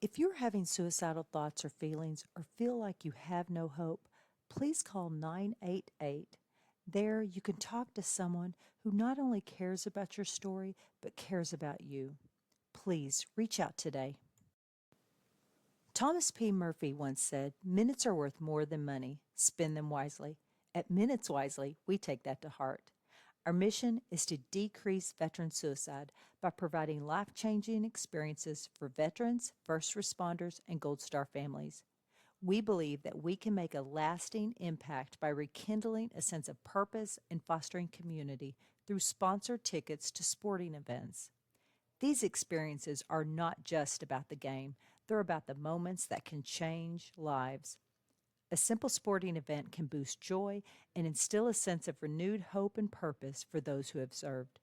If you're having suicidal thoughts or feelings or feel like you have no hope, please call 988. There, you can talk to someone who not only cares about your story, but cares about you. Please reach out today. Thomas P. Murphy once said, "Minutes are worth more than money. Spend them wisely." At Minutes Wisely, we take that to heart. Our mission is to decrease veteran suicide by providing life-changing experiences for veterans, first responders, and Gold Star families. We believe that we can make a lasting impact by rekindling a sense of purpose and fostering community through sponsored tickets to sporting events. These experiences are not just about the game, they're about the moments that can change lives. A simple sporting event can boost joy and instill a sense of renewed hope and purpose for those who have served.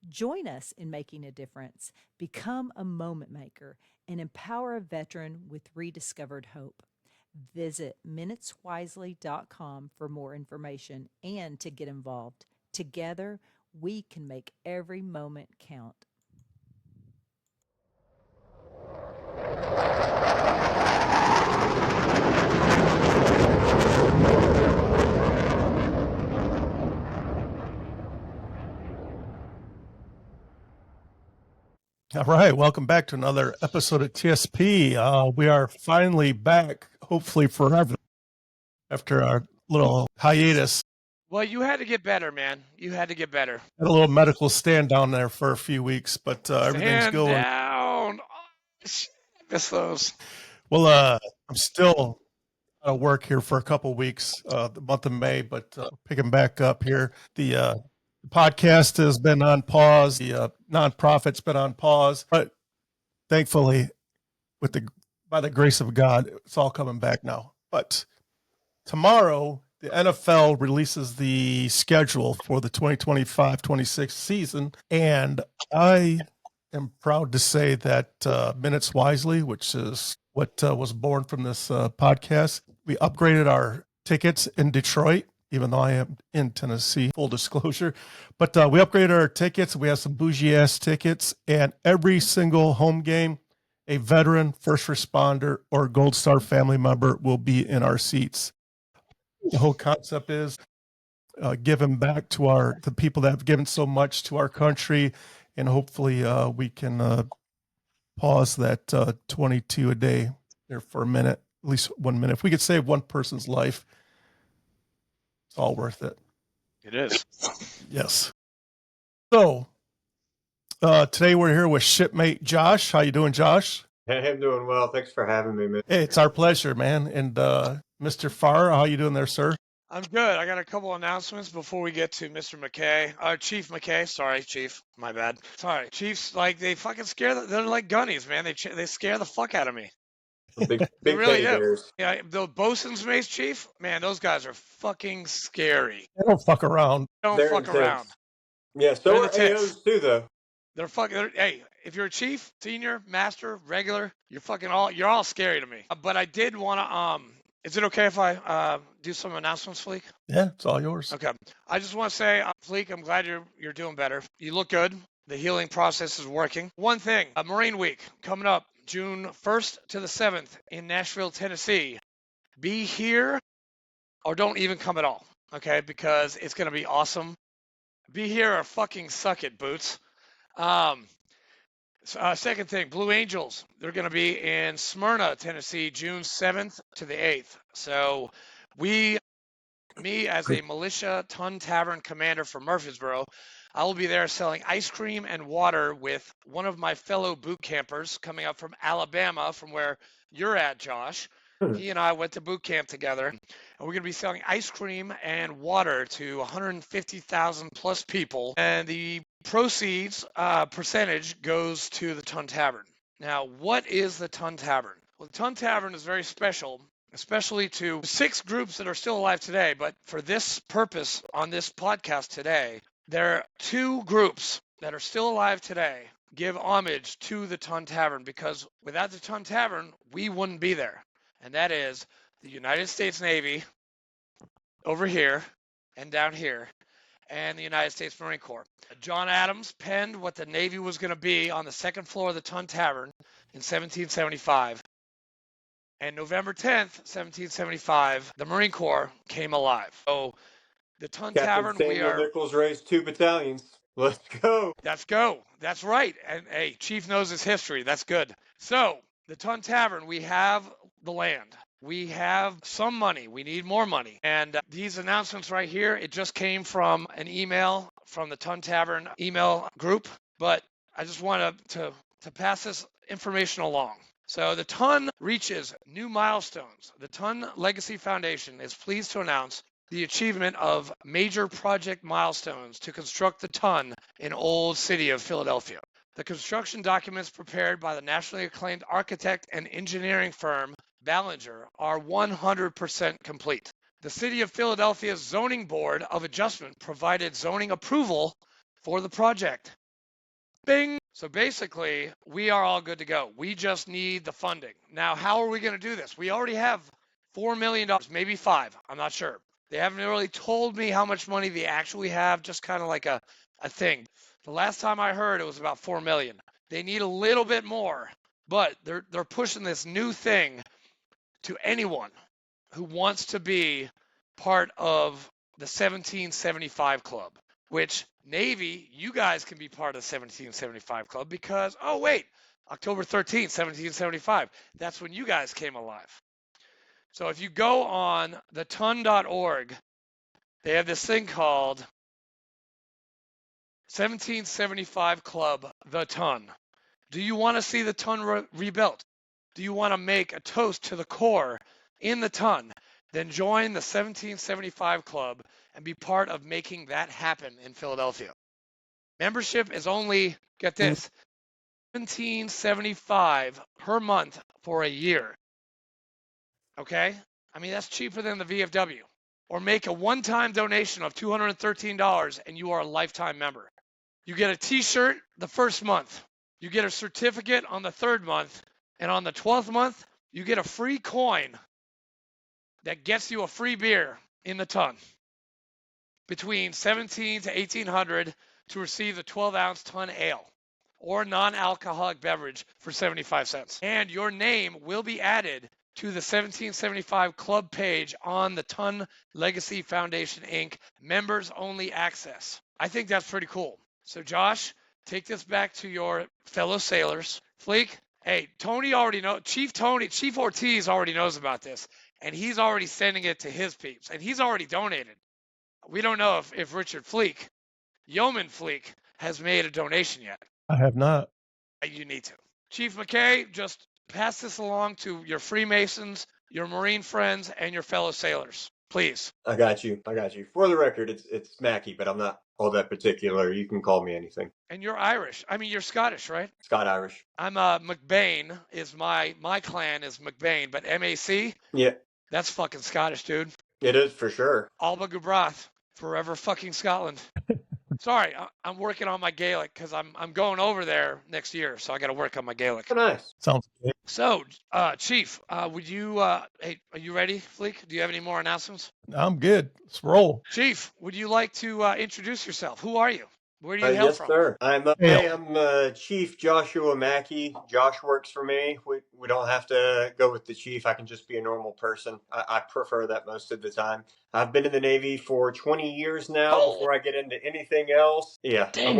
Join us in making a difference. Become a moment maker and empower a veteran with rediscovered hope. Visit minuteswisely.com for more information and to get involved. Together, we can make every moment count. All right, welcome back to another episode of TSP. We are finally back, hopefully forever, after our little hiatus. Well, you had to get better, man. You had to get better. Had a little medical stand down there for a few weeks, but everything's Stand going. down. Oh, shit, I miss those. Well, I'm still out of work here for a couple weeks, the month of May, but picking back up here. The podcast has been on pause. The nonprofit's been on pause, but thankfully, by the grace of God, it's all coming back now. But tomorrow, the NFL releases the schedule for the 2025-26 season, and I am proud to say that Minutes Wisely, which is what was born from this podcast, we upgraded our tickets in Detroit, even though I am in Tennessee, full disclosure. But we upgraded our tickets. We have some bougie-ass tickets, and every single home game, a veteran, first responder, or Gold Star family member will be in our seats. The whole concept is giving back to the people that have given so much to our country, and hopefully we can pause that 22 a day there for a minute, at least 1 minute. If we could save one person's life, it's all worth it. It is. Yes. So today we're here with shipmate Josh. How you doing, Josh? Hey, I'm doing well. Thanks for having me, man. Hey, it's our pleasure, man. And Mr. Farrer, how you doing there, sir? I'm good. I got a couple announcements before we get to Mr. McKay. Chief McKay. Sorry, Chief. My bad. Sorry. Chiefs, like, they fucking they're like gunnies, man. They scare the fuck out of me. Big They really teddy do. bears. Yeah, the bosun's mates, Chief, man, those guys are fucking scary. They don't fuck around. Don't They're fuck intense. around. Yeah, so They're are the tits. AOs too, though. Hey, if you're a chief, senior, master, regular, you're all scary to me. But I did want to, is it okay if I do some announcements, Fleek? Yeah, it's all yours. Okay. I just want to say, Fleek, I'm glad you're doing better. You look good. The healing process is working. One thing, Marine Week coming up June 1st to the 7th in Nashville, Tennessee. Be here or don't even come at all, okay? Because it's going to be awesome. Be here or fucking suck it, Boots. Second thing, Blue Angels. They're going to be in Smyrna, Tennessee, June 7th to the 8th. So me as a militia Ton Tavern commander for Murfreesboro, I will be there selling ice cream and water with one of my fellow boot campers coming up from Alabama, from where you're at, Josh. He and I went to boot camp together, and we're going to be selling ice cream and water to 150,000 plus people. And the proceeds percentage goes to the Ton Tavern. Now, what is the Ton Tavern? Well, the Ton Tavern is very special, especially to 6 groups that are still alive today. But for this purpose on this podcast today, there are 2 groups that are still alive today give homage to the Ton Tavern, because without the Ton Tavern, we wouldn't be there. And that is the United States Navy over here and down here, and the United States Marine Corps. John Adams penned what the Navy was going to be on the second floor of the Ton Tavern in 1775. And November 10th, 1775, the Marine Corps came alive. So the Ton Captain Tavern, Samuel Nichols raised 2 battalions. Let's go. Let's go. That's right. And hey, Chief knows his history. That's good. So the Ton Tavern, we have the land. We have some money. We need more money. And these announcements right here, it just came from an email from the Ton Tavern email group. But I just want to pass this information along. So the Ton reaches new milestones. The Ton Legacy Foundation is pleased to announce the achievement of major project milestones to construct the Ton in Old City of Philadelphia. The construction documents prepared by the nationally acclaimed architect and engineering firm Ballinger are 100% complete. The City of Philadelphia's Zoning Board of Adjustment provided zoning approval for the project. Bing! So basically, we are all good to go. We just need the funding. Now, how are we going to do this? We already have $4 million, maybe 5. I'm not sure. They haven't really told me how much money they actually have, just kind of like a thing. The last time I heard, it was about $4 million. They need a little bit more, but they're pushing this new thing to anyone who wants to be part of the 1775 Club, which Navy, you guys can be part of the 1775 Club because, oh, wait, October 13th, 1775, that's when you guys came alive. So if you go on the ton.org, they have this thing called 1775 Club, the Ton. Do you want to see the Ton rebuilt? Do you want to make a toast to the Corps in the Ton? Then join the 1775 Club and be part of making that happen in Philadelphia. Membership is only, get this, $17.75 per month for a year. Okay? I mean, that's cheaper than the VFW. Or make a one-time donation of $213 and you are a lifetime member. You get a t-shirt the first month. You get a certificate on the third month. And on the 12th month, you get a free coin that gets you a free beer in the Ton. Between 17 to 1800 to receive the 12-ounce Ton Ale or non-alcoholic beverage for 75 cents. And your name will be added to the 1775 Club page on the Ton Legacy Foundation, Inc. members only access. I think that's pretty cool. So Josh, take this back to your fellow sailors. Fleek, hey, Tony already knows, Chief Ortiz already knows about this, and he's already sending it to his peeps, and he's already donated. We don't know if Richard Fleek, Yeoman Fleek, has made a donation yet. I have not. You need to. Chief McKay, just pass this along to your Freemasons, your Marine friends, and your fellow sailors, please. I got you. For the record, it's Mackey, but I'm not all that particular. You can call me anything. And you're Irish. I mean, you're Scottish, right? Scott Irish. I'm McBain is my clan is McBain, but MAC? Yeah. That's fucking Scottish, dude. It is for sure. Alba Gubrath, forever fucking Scotland. Sorry, I'm working on my Gaelic because I'm going over there next year, so I got to work on my Gaelic. Oh, nice. Sounds good. So, Chief, would you? Hey, are you ready, Fleek? Do you have any more announcements? I'm good. Let's roll. Chief, would you like to introduce yourself? Who are you? Where do you hail Yes, from? sir. I'm Hail. Chief Joshua Mackey. Josh works for me. We don't have to go with the chief. I can just be a normal person. I prefer that most of the time. I've been in the Navy for 20 years now. Oh. Before I get into anything else, yeah, Damn.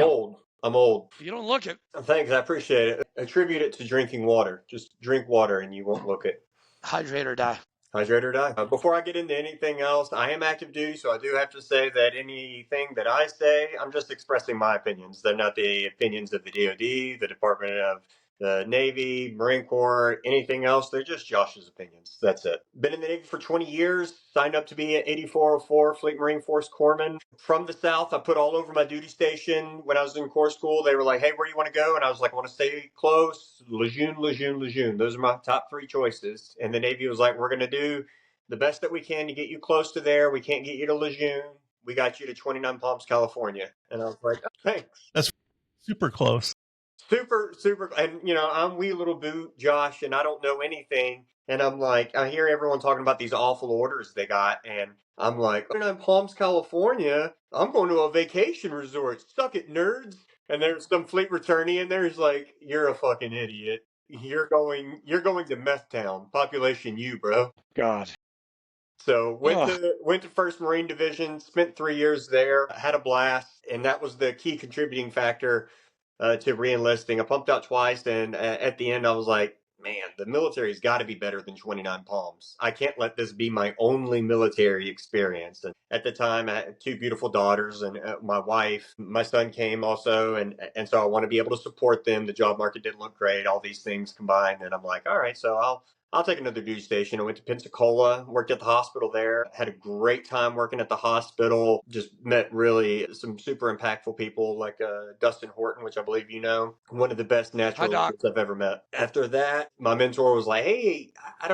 I'm old. You don't look it. Thanks, I appreciate it. Attribute it to drinking water. Just drink water and you won't look it. Hydrate or die. Hydrate or die. Before I get into anything else, I am active duty, so I do have to say that anything that I say, I'm just expressing my opinions. They're not the opinions of the DoD, the Department of the Navy, Marine Corps, anything else. They're just Josh's opinions. That's it. Been in the Navy for 20 years. Signed up to be an 8404 Fleet Marine Force Corpsman. From the South, I put all over my duty station. When I was in Corps School, they were like, hey, where do you want to go? And I was like, I want to stay close. Lejeune, Lejeune, Lejeune. Those are my top 3 choices. And the Navy was like, we're going to do the best that we can to get you close to there. We can't get you to Lejeune. We got you to 29 Palms, California. And I was like, oh, thanks. That's super close. Super. And, I'm wee little boot, Josh, and I don't know anything. And I'm like, I hear everyone talking about these awful orders they got. And I'm like, 29 Palms, California? I'm going to a vacation resort. Suck it, nerds. And there's some fleet returnee in there who's like, you're a fucking idiot. You're going to Meth Town, population U, bro. God. So Ugh. went to First Marine Division, spent 3 years there, had a blast, and that was the key contributing factor to reenlisting. I pumped out twice, and at the end, I was like, man, the military's got to be better than 29 Palms. I can't let this be my only military experience. And at the time, I had two beautiful daughters and my wife. My son came also, and so I want to be able to support them. The job market didn't look great, all these things combined, and I'm like, all right, so I'll take another duty station. I went to Pensacola, worked at the hospital there, had a great time working at the hospital, just met really some super impactful people like Dustin Horton, which I believe you know, one of the best Hi, Doc. naturalists I've ever met. After that, my mentor was like, hey, I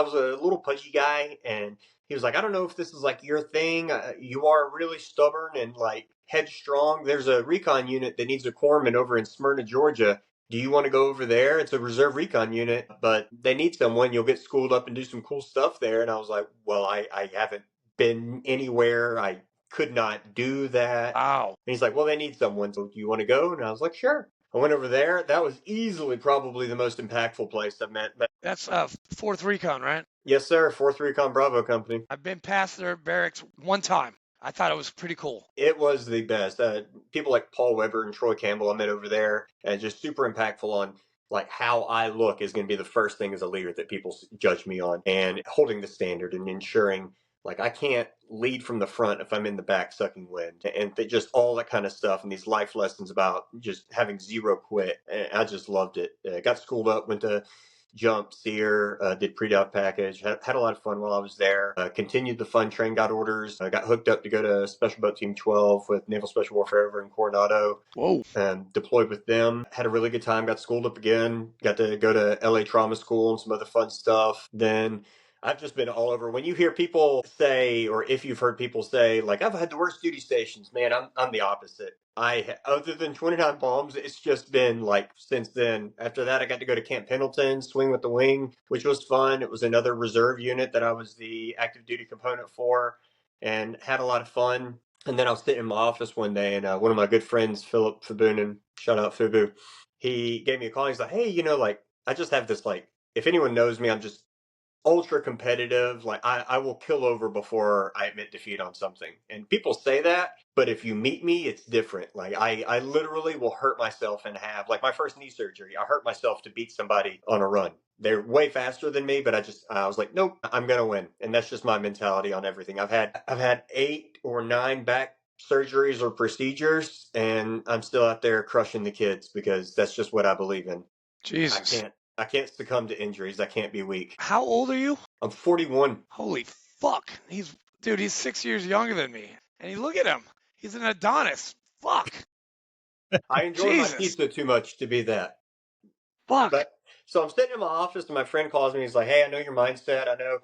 was a little pudgy guy, and he was like, I don't know if this is like your thing. You are really stubborn and like headstrong. There's a recon unit that needs a corpsman over in Smyrna, Georgia. Do you want to go over there? It's a reserve recon unit, but they need someone. You'll get schooled up and do some cool stuff there. And I was like, well, I haven't been anywhere. I could not do that. Wow. And he's like, well, they need someone. So do you want to go? And I was like, sure. I went over there. That was easily probably the most impactful place I've met. That's 4th Recon, right? Yes, sir. 4th Recon Bravo Company. I've been past their barracks one time. I thought it was pretty cool. It was the best. People like Paul Weber and Troy Campbell I met over there, and just super impactful on like how I look is going to be the first thing as a leader that people judge me on, and holding the standard and ensuring like I can't lead from the front if I'm in the back sucking wind, and just all that kind of stuff, and these life lessons about just having zero quit. And I just loved it. Got schooled up, went to Jump, Sear, did pre-doc package, had a lot of fun while I was there. Continued the fun train, got orders, got hooked up to go to Special Boat Team 12 with Naval Special Warfare over in Coronado. Whoa. Deployed with them, had a really good time, got schooled up again, got to go to LA Trauma School and some other fun stuff. Then I've just been all over. When you hear people say, or if you've heard people say, like, I've had the worst duty stations, man, I'm the opposite. Other than 29 Palms, it's just been like since then. After that, I got to go to Camp Pendleton, swing with the wing, which was fun. It was another reserve unit that I was the active duty component for, and had a lot of fun. And then I was sitting in my office one day, and one of my good friends, Philip Fabunin, shout out Fubu, he gave me a call. He's like, hey, like, I just have this, like, if anyone knows me, I'm just ultra competitive. Like I will kill over before I admit defeat on something. And people say that, but if you meet me, it's different. Like I literally will hurt myself and have like my first knee surgery. I hurt myself to beat somebody on a run. They're way faster than me, but I was like, nope, I'm gonna win. And that's just my mentality on everything. I've had 8 or 9 back surgeries or procedures, and I'm still out there crushing the kids because that's just what I believe in. Jesus. I can't succumb to injuries. I can't be weak. How old are you? I'm 41. Holy fuck. He's 6 years younger than me. And look at him. He's an Adonis. Fuck. I enjoy my pizza too much to be that. Fuck. But so I'm sitting in my office, and my friend calls me. He's like, hey, I know your mindset. I know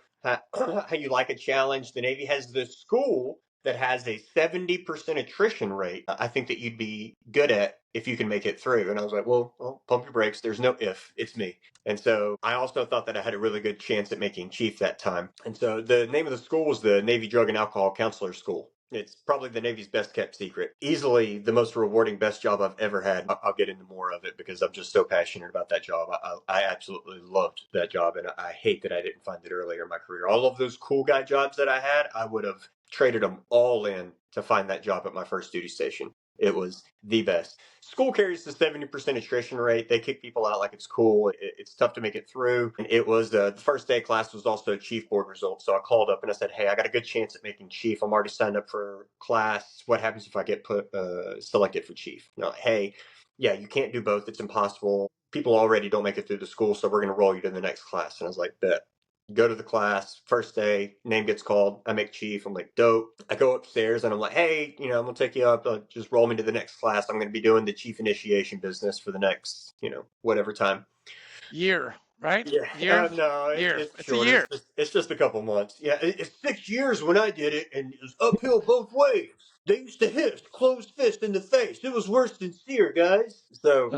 how you like a challenge. The Navy has this school that has a 70% attrition rate. I think that you'd be good at if you can make it through. And I was like, well, pump your brakes. There's no if, it's me. And so I also thought that I had a really good chance at making chief that time. And so the name of the school was the Navy Drug and Alcohol Counselor School. It's probably the Navy's best kept secret. Easily the most rewarding, best job I've ever had. I'll get into more of it because I'm just so passionate about that job. I absolutely loved that job, and I hate that I didn't find it earlier in my career. All of those cool guy jobs that I had, I would have traded them all in to find that job at my first duty station. It was the best. School carries the 70% attrition rate. They kick people out like it's cool. It's tough to make it through. And it was the first day of class was also chief board results. So I called up and I said, hey, I got a good chance at making chief. I'm already signed up for class. What happens if I get selected for chief? No, hey, yeah, you can't do both. It's impossible. People already don't make it through the school, so we're going to roll you to the next class. And I was like, bet. Go to the class, first day, name gets called. I make chief. I'm like, dope. I go upstairs and I'm like, hey, I'm going to take you up. Just roll me to the next class. I'm going to be doing the chief initiation business for the next, whatever time. Year, right? Yeah. Year? No, year. It's a year. It's just a couple months. Yeah, it's 6 years when I did it, and it was uphill both ways. They used to hit closed fist in the face. It was worse than sear, guys. So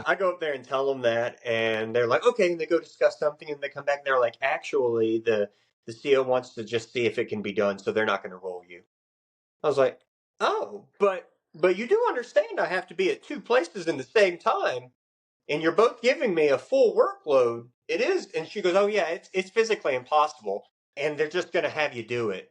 I go up there and tell them that, and they're like, okay. And they go discuss something, and they come back, and they're like, actually, the CO wants to just see if it can be done, so they're not going to roll you. I was like, oh, but you do understand I have to be at 2 places in the same time and you're both giving me a full workload. It is. And she goes, oh, yeah, it's physically impossible. And they're just going to have you do it.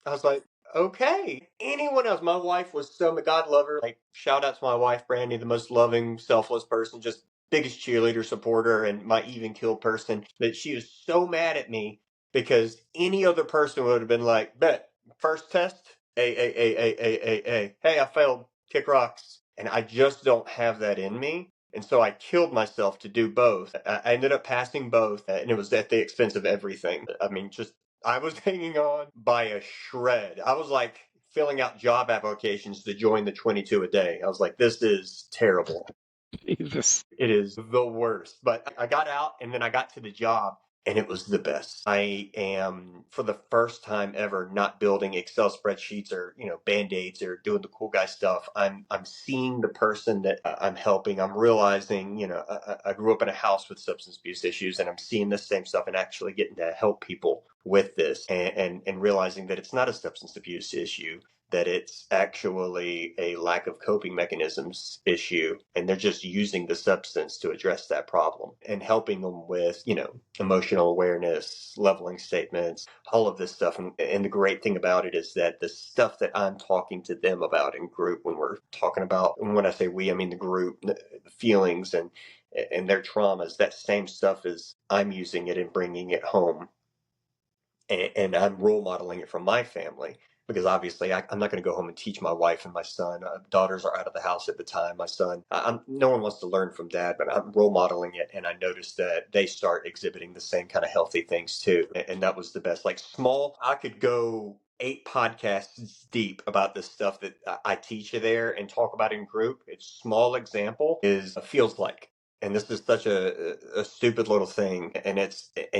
I was like, okay. Anyone else? My wife was so, God love her. Like, shout out to my wife, Brandy, the most loving, selfless person, just biggest cheerleader, supporter, and my even kill person. That she was so mad at me because any other person would have been like, bet, first test, A. Hey, I failed. Kick rocks. And I just don't have that in me. And so I killed myself to do both. I ended up passing both, and it was at the expense of everything. I mean, just I was hanging on by a shred. I was like filling out job applications to join the 22 a day. I was like, this is terrible. Jesus. It is the worst. But I got out and then I got to the job and it was the best. I am, for the first time ever, not building Excel spreadsheets or, Band-Aids or doing the cool guy stuff. I'm seeing the person that I'm helping. I'm realizing, I grew up in a house with substance abuse issues, and I'm seeing the same stuff and actually getting to help people with this, and realizing that it's not a substance abuse issue, that it's actually a lack of coping mechanisms issue, and they're just using the substance to address that problem, and helping them with, emotional awareness, leveling statements, all of this stuff. And the great thing about it is that the stuff that I'm talking to them about in group, when we're talking about, and when I say we, I mean the group, the feelings and their traumas, that same stuff is I'm using it and bringing it home, and I'm role modeling it from my family, because obviously I'm not going to go home and teach my wife and my son. Daughters are out of the house at the time. My son, no one wants to learn from dad, but I'm role modeling it, and I noticed that they start exhibiting the same kind of healthy things too, and that was the best. Like small, I could go 8 podcasts deep about the stuff that I teach you there and talk about in group. It's small example is feels like. And this is such a stupid little thing, and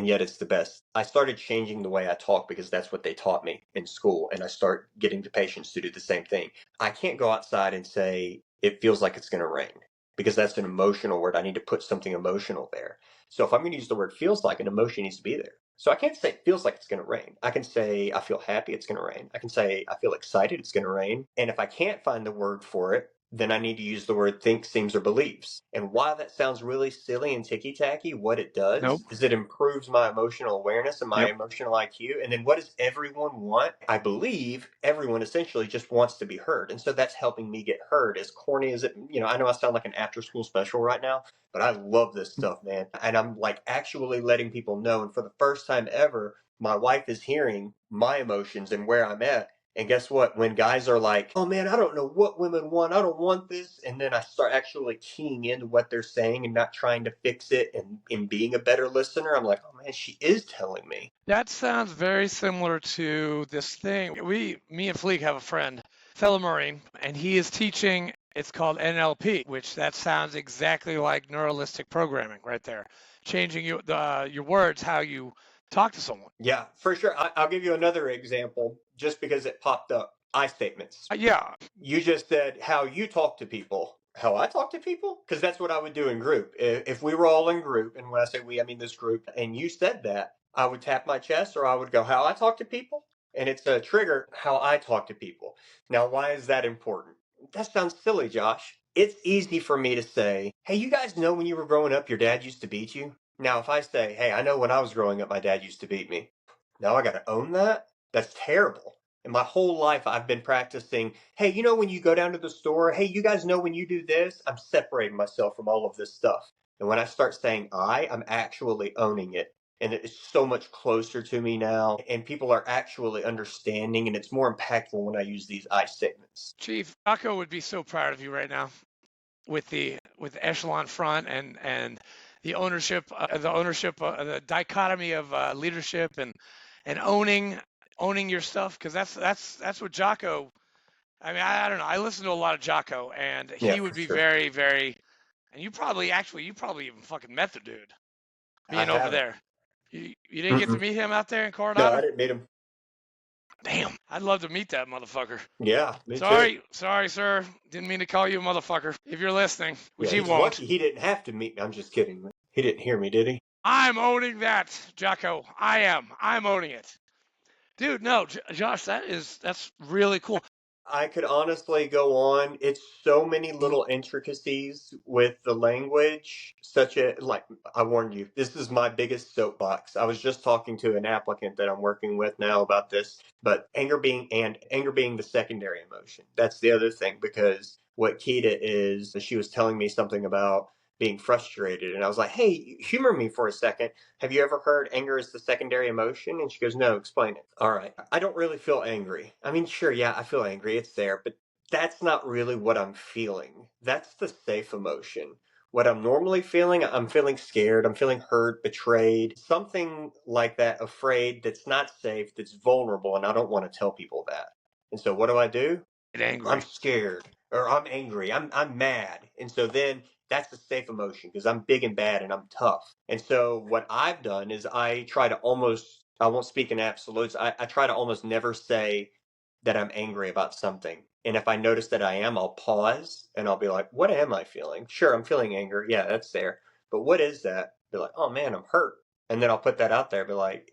yet it's the best. I started changing the way I talk because that's what they taught me in school, and I start getting the patients to do the same thing. I can't go outside and say it feels like it's going to rain, because that's an emotional word. I need to put something emotional there. So if I'm going to use the word feels like, an emotion needs to be there. So I can't say it feels like it's going to rain. I can say I feel happy, it's going to rain. I can say I feel excited, it's going to rain. And if I can't find the word for it, then I need to use the word thinks, seems, or believes. And while that sounds really silly and ticky-tacky, what it does Nope. is it improves my emotional awareness and my Yep. emotional IQ. And then what does everyone want? I believe everyone essentially just wants to be heard. And so that's helping me get heard. As corny as it, I know I sound like an after-school special right now, but I love this stuff, man. And I'm like actually letting people know. And for the first time ever, my wife is hearing my emotions and where I'm at. And guess what? When guys are like, oh man, I don't know what women want. I don't want this. And then I start actually keying into what they're saying and not trying to fix it and being a better listener. I'm like, oh man, she is telling me. That sounds very similar to this thing. Me and Fleek have a friend, fellow Marine, and he is teaching, it's called NLP, which that sounds exactly like neuralistic programming right there. Changing your words, how you talk to someone. Yeah, for sure. I'll give you another example just because it popped up. I statements. Yeah. You just said how you talk to people. How I talk to people? Because that's what I would do in group. If we were all in group, and when I say we, I mean this group, and you said that, I would tap my chest, or I would go, how I talk to people? And it's a trigger, how I talk to people. Now, why is that important? That sounds silly, Josh. It's easy for me to say, hey, you guys know when you were growing up, your dad used to beat you? Now, if I say, hey, I know when I was growing up, my dad used to beat me. Now I got to own that? That's terrible. And my whole life I've been practicing, hey, when you go down to the store, hey, you guys know when you do this, I'm separating myself from all of this stuff. And when I start saying I'm actually owning it. And it's so much closer to me now. And people are actually understanding. And it's more impactful when I use these I statements. Chief, Jocko would be so proud of you right now with the echelon front and the ownership, the dichotomy of leadership and owning your stuff, because that's what Jocko. I mean, I don't know. I listen to a lot of Jocko, and he would be sure. very, very. And you probably even fucking met the dude being over there. You didn't get to meet him out there in Coronado? No, I didn't meet him. Damn, I'd love to meet that motherfucker. Yeah, me Sorry, too. sir. Didn't mean to call you a motherfucker. If you're listening, which he he's won't. lucky he didn't have to meet me. I'm just kidding. He didn't hear me, did he? I'm owning that, Jocko. I am. I'm owning it. Dude, no, Josh, that's really cool. I could honestly go on. It's so many little intricacies with the language, such a like I warned you, this is my biggest soapbox. I was just talking to an applicant that I'm working with now about this, but anger being the secondary emotion. That's the other thing, because what Kita is, she was telling me something about being frustrated, and I was like, "Hey, humor me for a second. Have you ever heard anger is the secondary emotion?" And she goes, "No, explain it." All right. I don't really feel angry. I mean, sure, yeah, I feel angry. It's there, but that's not really what I'm feeling. That's the safe emotion. What I'm normally feeling, I'm feeling scared, I'm feeling hurt, betrayed, something like that, afraid, that's not safe, that's vulnerable, and I don't want to tell people that. And so what do? Get angry. I'm scared, or I'm angry, I'm mad. And so then that's a safe emotion because I'm big and bad and I'm tough. And so what I've done is I try to almost, I won't speak in absolutes, I try to almost never say that I'm angry about something. And if I notice that I am, I'll pause and I'll be like, what am I feeling? Sure, I'm feeling anger. Yeah, that's there. But what is that? Be like, oh man, I'm hurt. And then I'll put that out there, be like,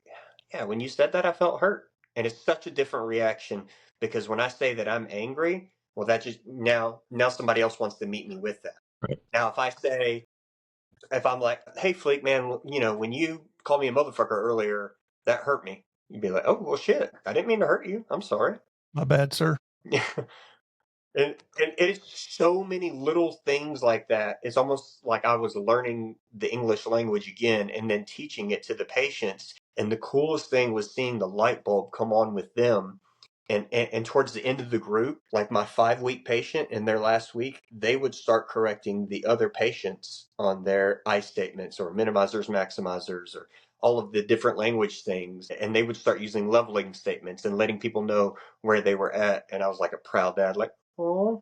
yeah, when you said that, I felt hurt. And it's such a different reaction because when I say that I'm angry, well, that just now somebody else wants to meet me with that. Right. Now, if I'm like, hey, Fleek, man, when you called me a motherfucker earlier, that hurt me. You'd be like, oh, well, shit, I didn't mean to hurt you. I'm sorry. My bad, sir. Yeah. And it's so many little things like that. It's almost like I was learning the English language again and then teaching it to the patients. And the coolest thing was seeing the light bulb come on with them. And towards the end of the group, like my 5-week patient in their last week, they would start correcting the other patients on their I statements or minimizers, maximizers, or all of the different language things. And they would start using leveling statements and letting people know where they were at. And I was like a proud dad, like, oh,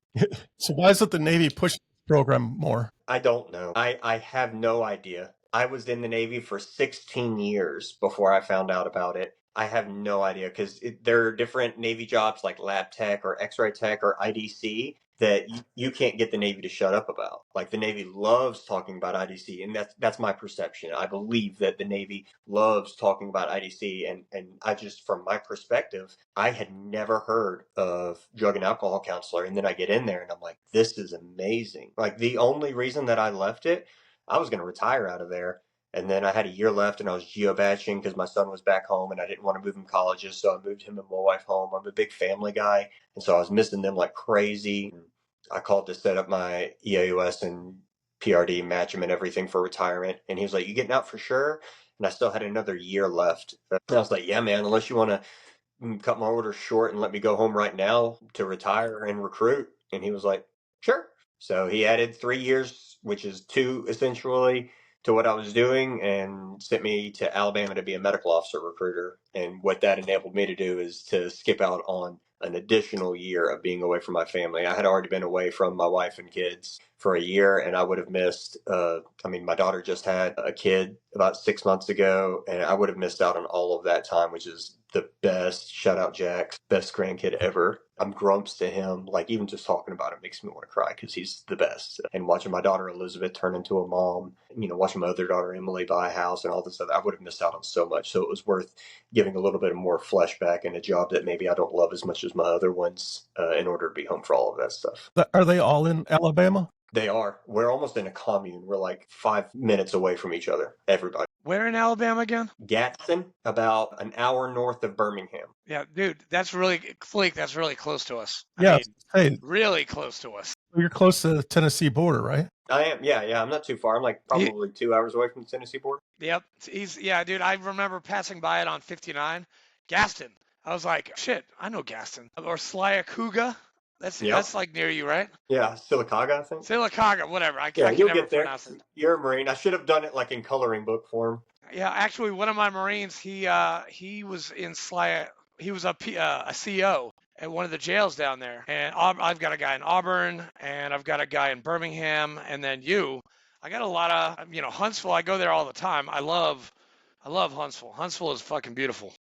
So why isn't the Navy pushing this program more? I don't know. I have no idea. I was in the Navy for 16 years before I found out about it. I have no idea because there are different Navy jobs like lab tech or X-ray tech or IDC that you can't get the Navy to shut up about. Like the Navy loves talking about IDC, and that's my perception. I believe that the Navy loves talking about IDC, and I just, from my perspective, I had never heard of drug and alcohol counselor, and then I get in there and I'm like, this is amazing. Like the only reason that I left it, I was going to retire out of there. And then I had a year left and I was geo-batching because my son was back home and I didn't want to move him colleges. So I moved him and my wife home. I'm a big family guy. And so I was missing them like crazy. I called to set up my EAUS and PRD, match him and everything for retirement. And he was like, you getting out for sure? And I still had another year left. And I was like, yeah, man, unless you want to cut my orders short and let me go home right now to retire and recruit. And he was like, sure. So he added 3 years, which is 2 essentially, to what I was doing and sent me to Alabama to be a medical officer recruiter. And what that enabled me to do is to skip out on an additional year of being away from my family. I had already been away from my wife and kids for a year, and I would have missed. My daughter just had a kid about 6 months ago, and I would have missed out on all of that time, which is the best. Shout out Jack, best grandkid ever. I'm grumps to him. Like even just talking about it makes me want to cry because he's the best. And watching my daughter Elizabeth turn into a mom, watching my other daughter Emily buy a house and all this other, I would have missed out on so much. So it was worth giving a little bit more flesh back in a job that maybe I don't love as much as my other ones in order to be home for all of that stuff. Are they all in Alabama? They are. We're almost in a commune. We're like 5 minutes away from each other. Everybody. Where in Alabama again? Gadsden, about an hour north of Birmingham. Yeah, dude, that's really Fleek. That's really close to us. Yeah. Hey, really close to us. you're close to the Tennessee border, right? I am. Yeah. I'm not too far. I'm like probably 2 hours away from the Tennessee border. Yep. Dude, I remember passing by it on 59. Gaston. I was like, shit, I know Gaston. Or Slyacooga. That's like near you, right? Yeah, Sylacauga, I think. Sylacauga, whatever. I you'll can never get there. pronounce it. You're a Marine. I should have done it like in coloring book form. Yeah, actually, one of my Marines, he was in he was a CO at one of the jails down there. And I've got a guy in Auburn, and I've got a guy in Birmingham, and then I got a lot of, Huntsville. I go there all the time. I love Huntsville. Huntsville is fucking beautiful.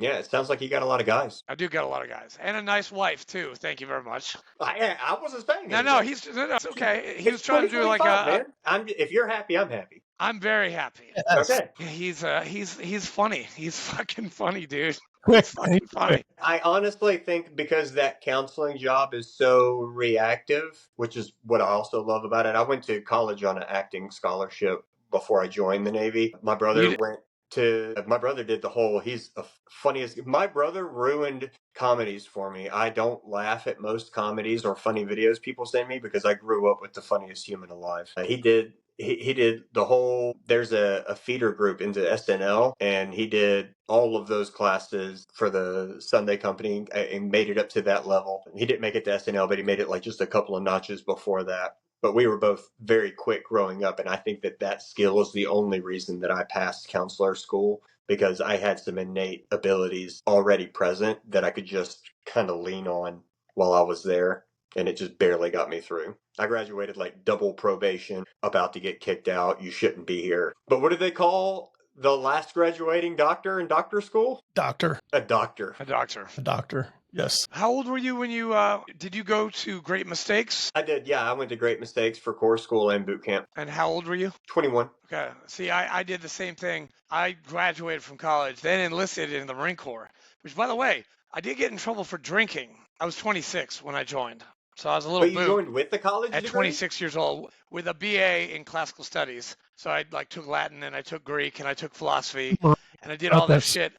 Yeah, it sounds like you got a lot of guys. I do got a lot of guys, and a nice wife too. Thank you very much. I wasn't saying No, it's okay. He was trying to do like man. If you're happy, I'm happy. I'm very happy. Yes. Okay. Yeah, he's funny. He's fucking funny, dude. He's fucking funny. I honestly think because that counseling job is so reactive, which is what I also love about it. I went to college on an acting scholarship before I joined the Navy. My brother did the whole, he's the funniest. My brother ruined comedies for me. I don't laugh at most comedies or funny videos people send me because I grew up with the funniest human alive. He did the whole, there's a feeder group into SNL, and he did all of those classes for the Sunday company and made it up to that level. He didn't make it to SNL, but he made it like just a couple of notches before that. But we were both very quick growing up, and I think that skill is the only reason that I passed counselor school, because I had some innate abilities already present that I could just kind of lean on while I was there, and it just barely got me through. I graduated like double probation, about to get kicked out. You shouldn't be here. But what do they call the last graduating doctor in doctor school? Doctor. A doctor. A doctor. A doctor. Yes. How old were you when you did you go to Great Mistakes? I did, yeah. I went to Great Mistakes for core school and boot camp. And how old were you? 21. Okay. See, I did the same thing. I graduated from college, then enlisted in the Marine Corps, which, by the way, I did get in trouble for drinking. I was 26 when I joined. So I was a little But you joined with the college at degree? 26 years old with a BA in classical studies. So I like took Latin and I took Greek and I took philosophy and I did all that shit.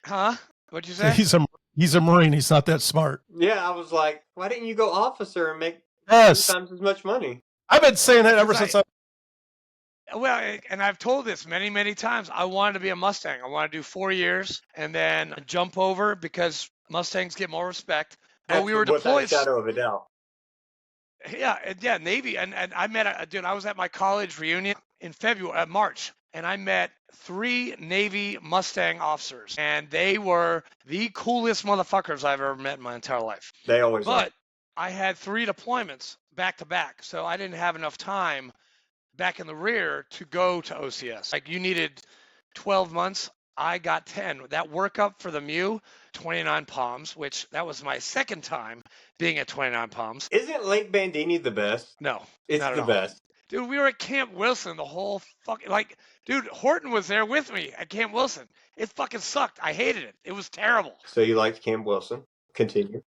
Huh? What'd you say? He's a Marine. He's not that smart. Yeah, I was like, why didn't you go officer and make 2 Yes. times as much money? I've been saying that ever since I. Well, and I've told this many, many times. I wanted to be a Mustang. I want to do 4 years and then jump over because Mustangs get more respect. But we were deployed. Without a shadow of a doubt. Yeah, Navy. And I met a dude. I was at my college reunion in March, and I met 3 Navy Mustang officers, and they were the coolest motherfuckers I've ever met in my entire life. They always are. But I had 3 deployments back to back, so I didn't have enough time back in the rear to go to OCS. Like, you needed 12 months. I got 10. That workup for the MEU, 29 Palms, which that was my second time being at 29 Palms. Isn't Lake Bandini the best? No, It's not at the all. best. Dude, we were at Camp Wilson the whole fucking, like, dude, Horton was there with me at Camp Wilson. It fucking sucked. I hated it. It was terrible. So you liked Camp Wilson? Continue.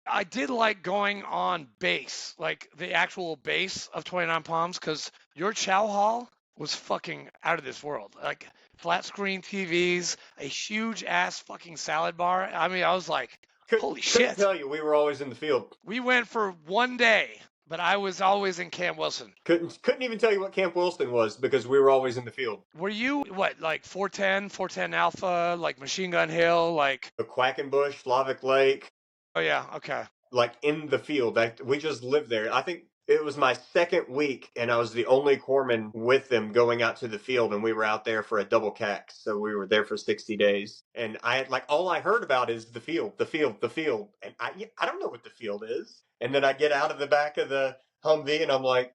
I did like going on base, like the actual base of 29 Palms, because your chow hall was fucking out of this world. Like, flat screen TVs, a huge ass fucking salad bar. I mean, I was like, holy shit. Couldn't tell you, we were always in the field. We went for 1 day, but I was always in Camp Wilson. Couldn't even tell you what Camp Wilson was because we were always in the field. Were you, what, like 410 Alpha, like Machine Gun Hill, like... The Quackenbush, Slavic Lake. Oh, yeah, okay. Like, in the field. We just lived there. I think it was my second week, and I was the only corpsman with them going out to the field, and we were out there for a double CAC. So we were there for 60 days. And I had, like, all I heard about is the field. And I don't know what the field is. And then I get out of the back of the Humvee, and I'm like,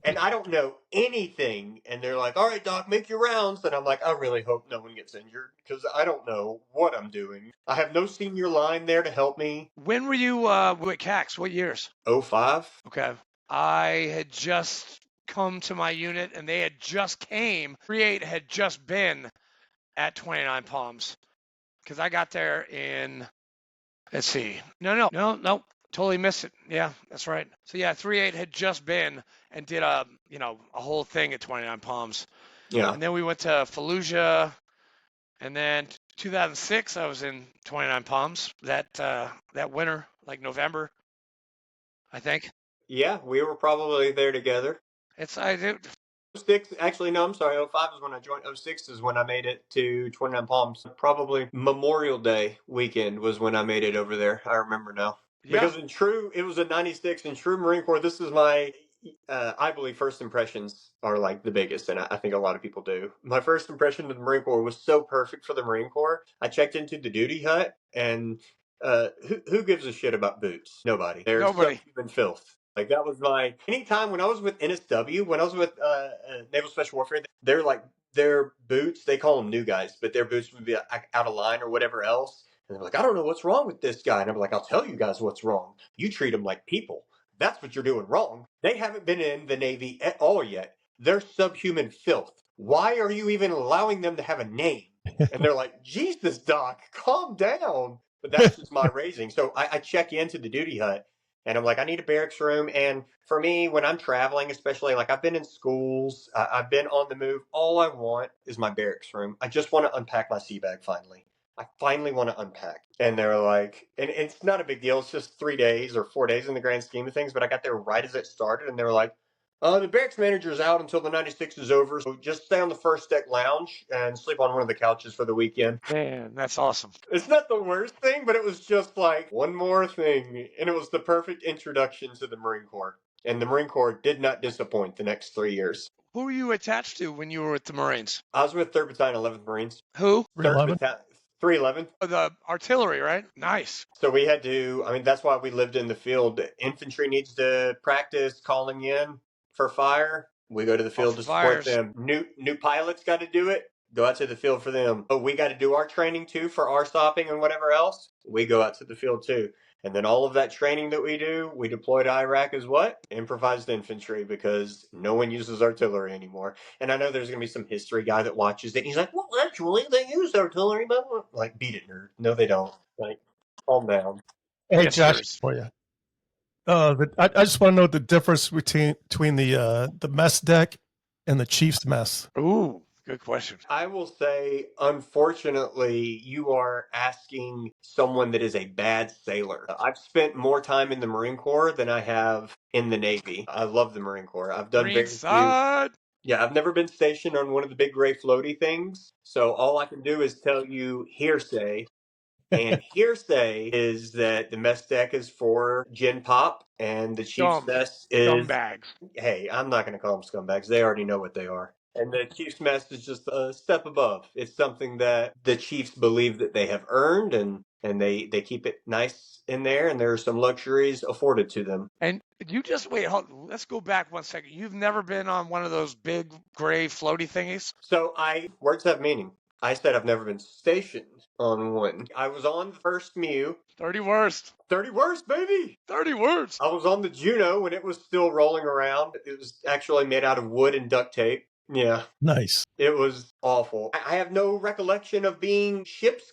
and I don't know anything. And they're like, all right, Doc, make your rounds. And I'm like, I really hope no one gets injured because I don't know what I'm doing. I have no senior line there to help me. When were you with CAX? What years? 05. Okay. I had just come to my unit and they had just came. 3-8 had just been at 29 Palms because I got there in, let's see. No. Totally missed it. Yeah, that's right. So yeah, 3-8 had just been and did a whole thing at 29 Palms. Yeah. And then we went to Fallujah, and then 2006 I was in 29 Palms that winter, like November, I think. Yeah, we were probably there together. 06, actually, no, I'm sorry. 05 is when I joined. 06 is when I made it to 29 Palms. Probably Memorial Day weekend was when I made it over there. I remember now. Yeah. Because it was a 96 in true Marine Corps. This is my, I believe first impressions are like the biggest, and I think a lot of people do. My first impression of the Marine Corps was so perfect for the Marine Corps. I checked into the duty hut, and who gives a shit about boots? Nobody. They're Nobody. human filth. Like, that was anytime when I was with NSW, when I was with Naval Special Warfare, their boots, they call them new guys, but their boots would be out of line or whatever else. And they're like, I don't know what's wrong with this guy. And I'm like, I'll tell you guys what's wrong. You treat them like people. That's what you're doing wrong. They haven't been in the Navy at all yet. they're subhuman filth. Why are you even allowing them to have a name? And they're like, Jesus, Doc, calm down. But that's just my raising. So I check into the duty hut and I'm like, I need a barracks room. And for me, when I'm traveling, especially like I've been in schools, I've been on the move, all I want is my barracks room. I just want to unpack my sea bag finally. I finally want to unpack. And they're like, and it's not a big deal. It's just 3 days or 4 days in the grand scheme of things. But I got there right as it started. And they were like, the barracks manager's out until the 96 is over. So just stay on the first deck lounge and sleep on one of the couches for the weekend. Man, that's awesome. It's not the worst thing, but it was just like one more thing. And it was the perfect introduction to the Marine Corps. And the Marine Corps did not disappoint the next 3 years. Who were you attached to when you were with the Marines? I was with 3rd Battalion, 11th Marines. Who? 311? 311. The artillery, right? Nice. So we had to, that's why we lived in the field. Infantry needs to practice calling in for fire. We go to the field to support them. New pilots got to do it. Go out to the field for them. But we got to do our training too for our stopping and whatever else. We go out to the field too. And then all of that training that we do, we deploy to Iraq as what? Improvised infantry, because no one uses artillery anymore. And I know there's going to be some history guy that watches it. And he's like, well, actually, they use artillery, but like, beat it, nerd. No, they don't. Like, calm down. Hey, Yes, Josh, sirs. for you. I just want to know the difference between the mess deck and the Chief's mess. Ooh, good question. I will say, unfortunately, you are asking someone that is a bad sailor. I've spent more time in the Marine Corps than I have in the Navy. I love the Marine Corps. I've done very few. Greenside. Yeah, I've never been stationed on one of the big gray floaty things. So all I can do is tell you hearsay. And hearsay is that the mess deck is for gin pop and the Chief's mess is... Scumbags. Hey, I'm not going to call them scumbags. They already know what they are. And the Chiefs mess is just a step above. It's something that the Chiefs believe that they have earned, and they keep it nice in there, and there are some luxuries afforded to them. And you just wait, let's go back 1 second. You've never been on one of those big gray floaty thingies? So words have meaning. I said I've never been stationed on one. I was on the first MEU. 30 worst. 30 worst, baby! 30 worst. I was on the Juno when it was still rolling around. It was actually made out of wood and duct tape. Yeah. Nice. It was awful. I have no recollection of being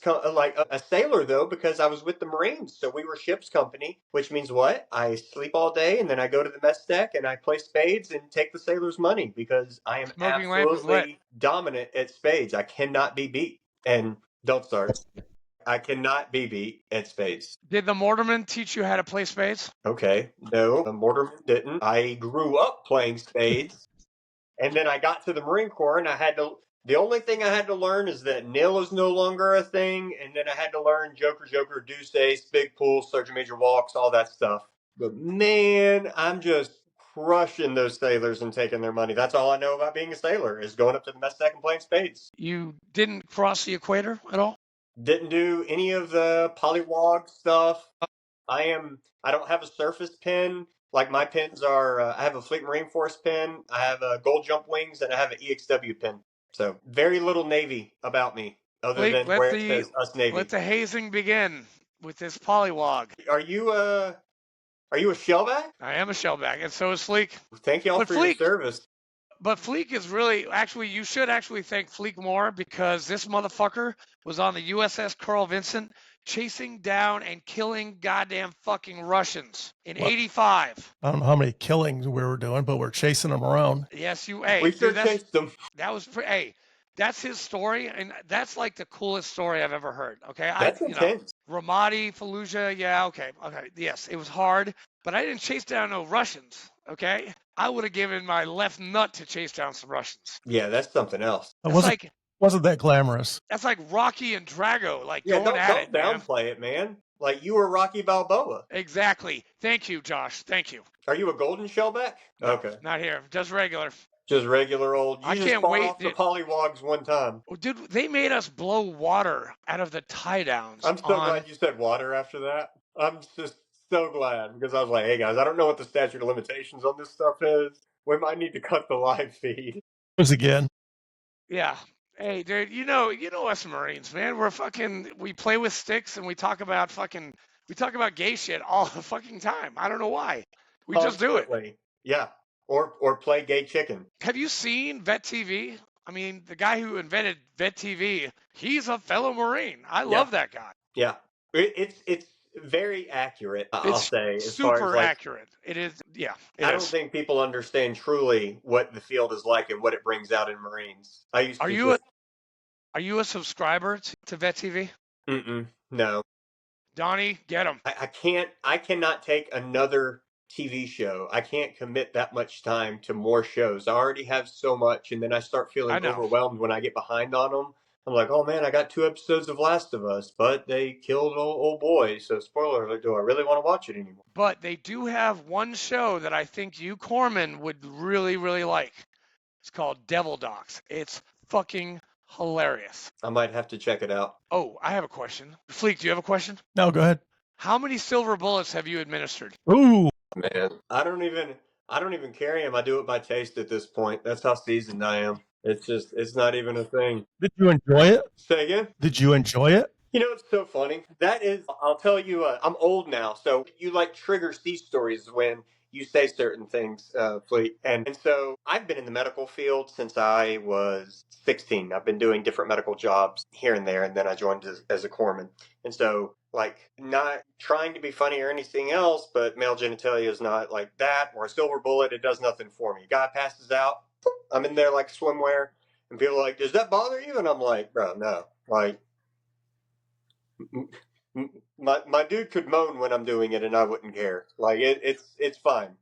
like a sailor, though, because I was with the Marines. So we were ship's company, which means what? I sleep all day, and then I go to the mess deck, and I play spades and take the sailors' money, because I am Smoking lamp is lit. absolutely dominant at spades. I cannot be beat. And don't start. I cannot be beat at spades. Did the Mortarman teach you how to play spades? Okay. No, the Mortarman didn't. I grew up playing spades. And then I got to the Marine Corps, and the only thing I had to learn is that nil is no longer a thing. And then I had to learn Joker, Deuce Ace, Big Pool, Sergeant Major Walks, all that stuff. But man, I'm just crushing those sailors and taking their money. That's all I know about being a sailor, is going up to the mess deck and playing spades. You didn't cross the equator at all? Didn't do any of the polywog stuff. I don't have a surface pin. Like, my pins are, I have a Fleet Marine Force pin, I have a Gold Jump Wings, and I have an EXW pin. So, very little Navy about me, other than where it says us Navy. Let the hazing begin with this polywog. Are you a shellback? I am a shellback, and so is Fleek. Thank y'all for your service. But Fleek is really, you should actually thank Fleek more, because this motherfucker was on the USS Carl Vinson chasing down and killing goddamn fucking Russians in 85. I don't know how many killings we were doing, but we're chasing them around. Yes, we sure chased them. That was, that's his story, and that's like the coolest story I've ever heard. Okay, that's intense. Ramadi, Fallujah, yeah, okay, yes, it was hard, but I didn't chase down no Russians. Okay, I would have given my left nut to chase down some Russians. Yeah, that's something else. Wasn't that glamorous? That's like Rocky and Drago, going don't at it. Don't downplay it, man. Like, you were Rocky Balboa. Exactly. Thank you, Josh. Thank you. Are you a golden shellback? No, okay. Not here. Just regular. Just regular old. I can't wait. Off the polywogs one time. Dude, they made us blow water out of the tie downs. I'm so glad you said water after that. I'm just so glad, because I was like, hey guys, I don't know what the statute of limitations on this stuff is. We might need to cut the live feed. Again. Yeah. Hey, dude, you know us Marines, man. We play with sticks, and we talk about gay shit all the fucking time. I don't know why. We just do it. Yeah. or play gay chicken. Have you seen Vet TV? I mean, the guy who invented Vet TV, he's a fellow Marine. I Yeah. love that guy. Yeah, it's very accurate. I'll It's say, as far as super like, accurate. It is. Yeah, it I is. don't think people understand truly what the field is like and what it brings out in Marines. I used Are to you are you a subscriber to Vet TV? no. Donnie, get him. I cannot take another TV show. I can't commit that much time to more shows. I already have so much, and then I start feeling I know. overwhelmed when I get behind on them. I'm like, oh man, I got 2 episodes of Last of Us, but they killed old boy. So spoiler alert, do I really want to watch it anymore? But they do have one show that I think you, Corman, would really, really like. It's called Devil Docs. It's fucking hilarious. I might have to check it out. Oh, I have a question. Fleek, do you have a question? No, go ahead. How many silver bullets have you administered? Ooh, Man, I don't even carry him. I do it by taste at this point. That's how seasoned I am. It's not even a thing. did you enjoy it? Say again? Did you enjoy it? You know, it's so funny. That is, I'll tell you, I'm old now, so you like triggers these stories when you say certain things, Fleet. And so I've been in the medical field since I was 16. I've been doing different medical jobs here and there, and then I joined as a corpsman. And so, like, not trying to be funny or anything else, but male genitalia is not like that, or a silver bullet, it does nothing for me. Guy passes out, I'm in there like swimwear, and people are like, does that bother you? And I'm like, bro, no. Like, my dude could moan when I'm doing it and I wouldn't care. Like it's fine.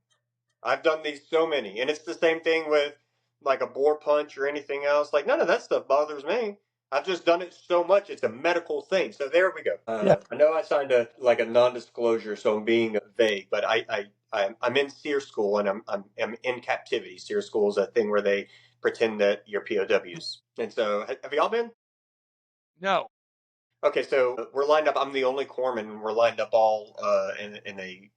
I've done these so many, and it's the same thing with like a bore punch or anything else. Like none of that stuff bothers me. I've just done it so much; it's a medical thing. So there we go. Yeah. I know I signed a non-disclosure, so I'm being vague. But I'm in SEER school and I'm in captivity. SEER school is a thing where they pretend that you're POWs. And so have y'all been? No. Okay, so we're lined up. I'm the only corpsman. We're lined up all, and they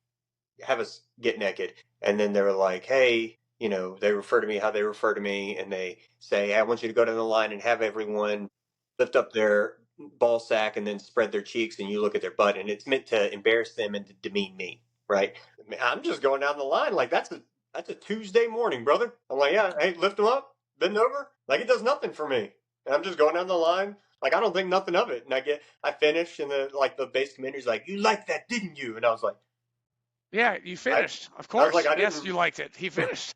have us get naked. And then they're like, hey, you know, they refer to me how they refer to me. And they say, hey, I want you to go down the line and have everyone lift up their ball sack and then spread their cheeks and you look at their butt. And it's meant to embarrass them and to demean me, right? I'm just going down the line like that's a Tuesday morning, brother. I'm like, yeah, hey, lift them up, bend over. Like it does nothing for me. And I'm just going down the line. Like I don't think nothing of it, and I finish, and the base commander's like, "You liked that, didn't you?" And I was like, "Yeah, you finished, of course." I yes, you liked it. He finished.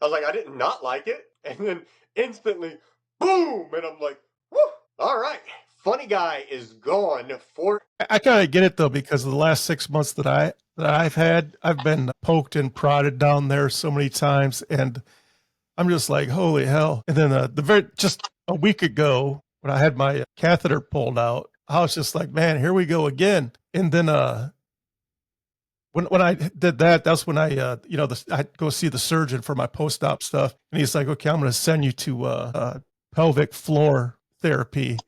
I was like, "I did not like it," and then instantly, boom, and I'm like, "Woo! All right, funny guy is gone for." I kind of get it though, because of the last 6 months that I've had, I've been poked and prodded down there so many times, and I'm just like, holy hell! And then just a week ago, when I had my catheter pulled out, I was just like, man, here we go again. And then when I did that, that's when I I go see the surgeon for my post-op stuff, and he's like, okay, I'm going to send you to pelvic floor therapy.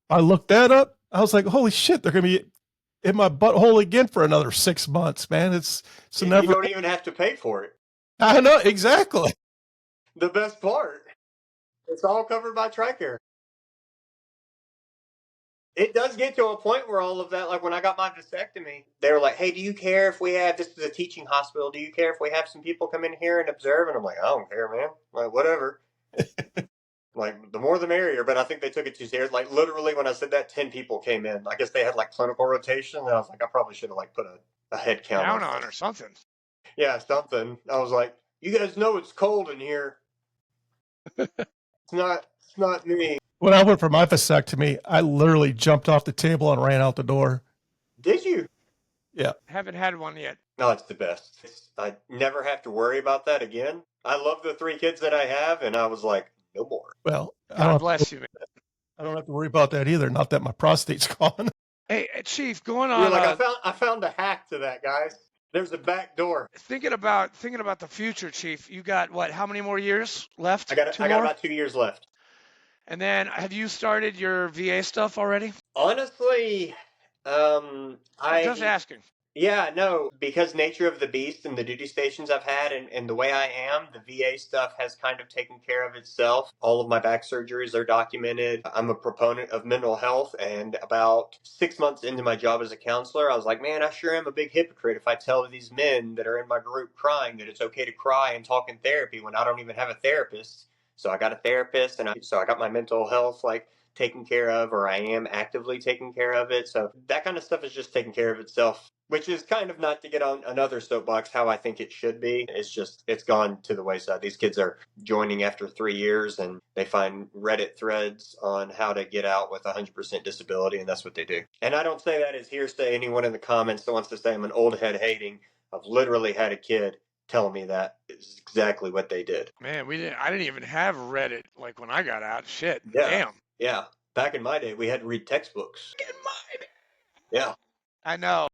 I looked that up. I was like, holy shit, they're going to be in my butthole again for another 6 months, man. It's never. You don't even have to pay for it. I know, exactly. The best part, it's all covered by TRICARE. It does get to a point where all of that, like when I got my vasectomy, they were like, hey, do you care if we have, this is a teaching hospital, do you care if we have some people come in here and observe? And I'm like, I don't care, man. Like, whatever. Like, the more the merrier, but I think they took it too serious. Like, literally, when I said that, 10 people came in. I guess they had, like, clinical rotation, and I was like, I probably should have, like, put a head count down on or something. Yeah, something. I was like, you guys know it's cold in here. It's not me. When I went for my vasectomy, I literally jumped off the table and ran out the door. Did you? Yeah. Haven't had one yet. No, it's the best. I never have to worry about that again. I love the 3 kids that I have, and I was like, no more. Well, God bless you, man. I don't have to worry about that either. Not that my prostate's gone. Hey, Chief, going on. You're like, I found a hack to that, guys. There's a back door. Thinking about the future, Chief. You got what? How many more years left? I got about 2 years left. And then, have you started your VA stuff already? Honestly, I'm just asking. Yeah, no, because nature of the beast and the duty stations I've had and the way I am, the VA stuff has kind of taken care of itself. All of my back surgeries are documented. I'm a proponent of mental health, and about 6 months into my job as a counselor, I was like, man, I sure am a big hypocrite if I tell these men that are in my group crying that it's okay to cry and talk in therapy when I don't even have a therapist. So I got a therapist, and so I got my mental health taken care of, or I am actively taking care of it. So that kind of stuff is just taking care of itself, which is kind of, not to get on another soapbox, how I think it should be. It's gone to the wayside. These kids are joining after 3 years, and they find Reddit threads on how to get out with 100% disability, and that's what they do. And I don't say that as hearsay. Anyone in the comments that wants to say I'm an old head hating, I've literally had a kid tell me that is exactly what they did. Man, I didn't even have Reddit like when I got out. Shit. Yeah. Damn. Yeah. Back in my day, we had to read textbooks. In mine. Yeah. I know.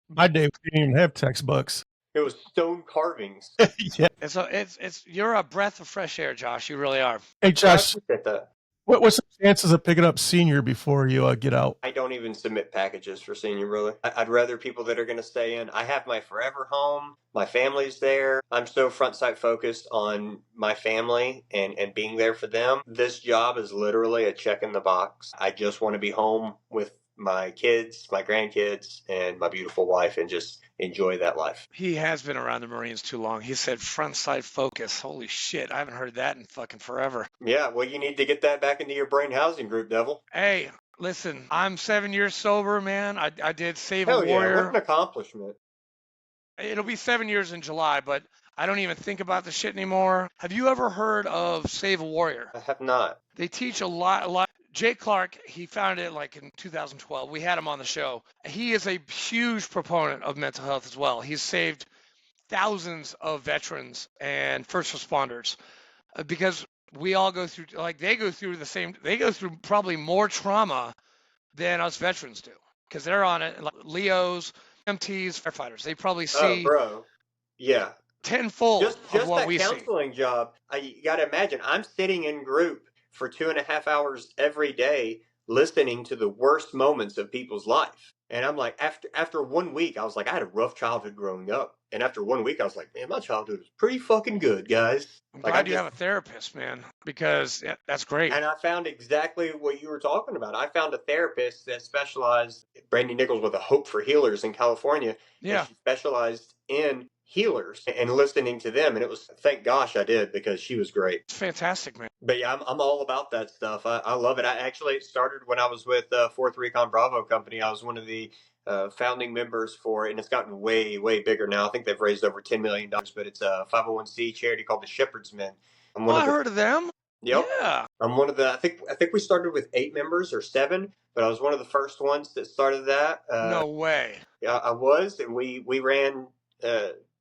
My day, we didn't even have textbooks. It was stone carvings. Yeah. It's you're a breath of fresh air, Josh. You really are. Hey, I Josh, appreciate that. what's the chances of picking up senior before you get out? I don't even submit packages for senior, really. I'd rather people that are going to stay in. I have my forever home. My family's there. I'm so front sight focused on my family and being there for them. This job is literally a check in the box. I just want to be home with my kids, my grandkids, and my beautiful wife, and just enjoy that life. He has been around the Marines too long. He said front sight focus. Holy shit. I haven't heard that in fucking forever. Yeah, well, you need to get that back into your brain housing group, Devil. Hey, listen, I'm 7 years sober, man. I did Save Hell a yeah, what Warrior. an accomplishment. It'll be 7 years in July, but I don't even think about the shit anymore. Have you ever heard of Save a Warrior? I have not. They teach a lot. Jay Clark, he founded it like in 2012. We had him on the show. He is a huge proponent of mental health as well. He's saved thousands of veterans and first responders because we all go through, like they go through probably more trauma than us veterans do because they're on it. Like Leos, MTs, firefighters, they probably Oh, see bro. Yeah. tenfold Just of what that we see. counseling job. You got to imagine, I'm sitting in group for 2.5 hours every day, listening to the worst moments of people's life. And I'm like, after 1 week, I was like, I had a rough childhood growing up. And after 1 week, I was like, man, my childhood was pretty fucking good, guys. I'm Like, glad you have a therapist, man, because that's great. And I found exactly what you were talking about. I found a therapist that specialized, Brandy Nichols with a Hope for Healers in California. Yeah. And she specialized in healers and listening to them. And it was, thank gosh I did, because she was great. It's fantastic, man. But yeah, I'm all about that stuff. I love it. I actually started when I was with 4th Recon Bravo Company. I was one of the founding members for it, and it's gotten way, way bigger now. I think they've raised over $10 million, but it's a 501c charity called the Shepherd's Men. I heard of them. Yep. Yeah. I'm one of the. I think we started with 8 members or 7, but I was one of the first ones that started that. No way. Yeah, I was, and we ran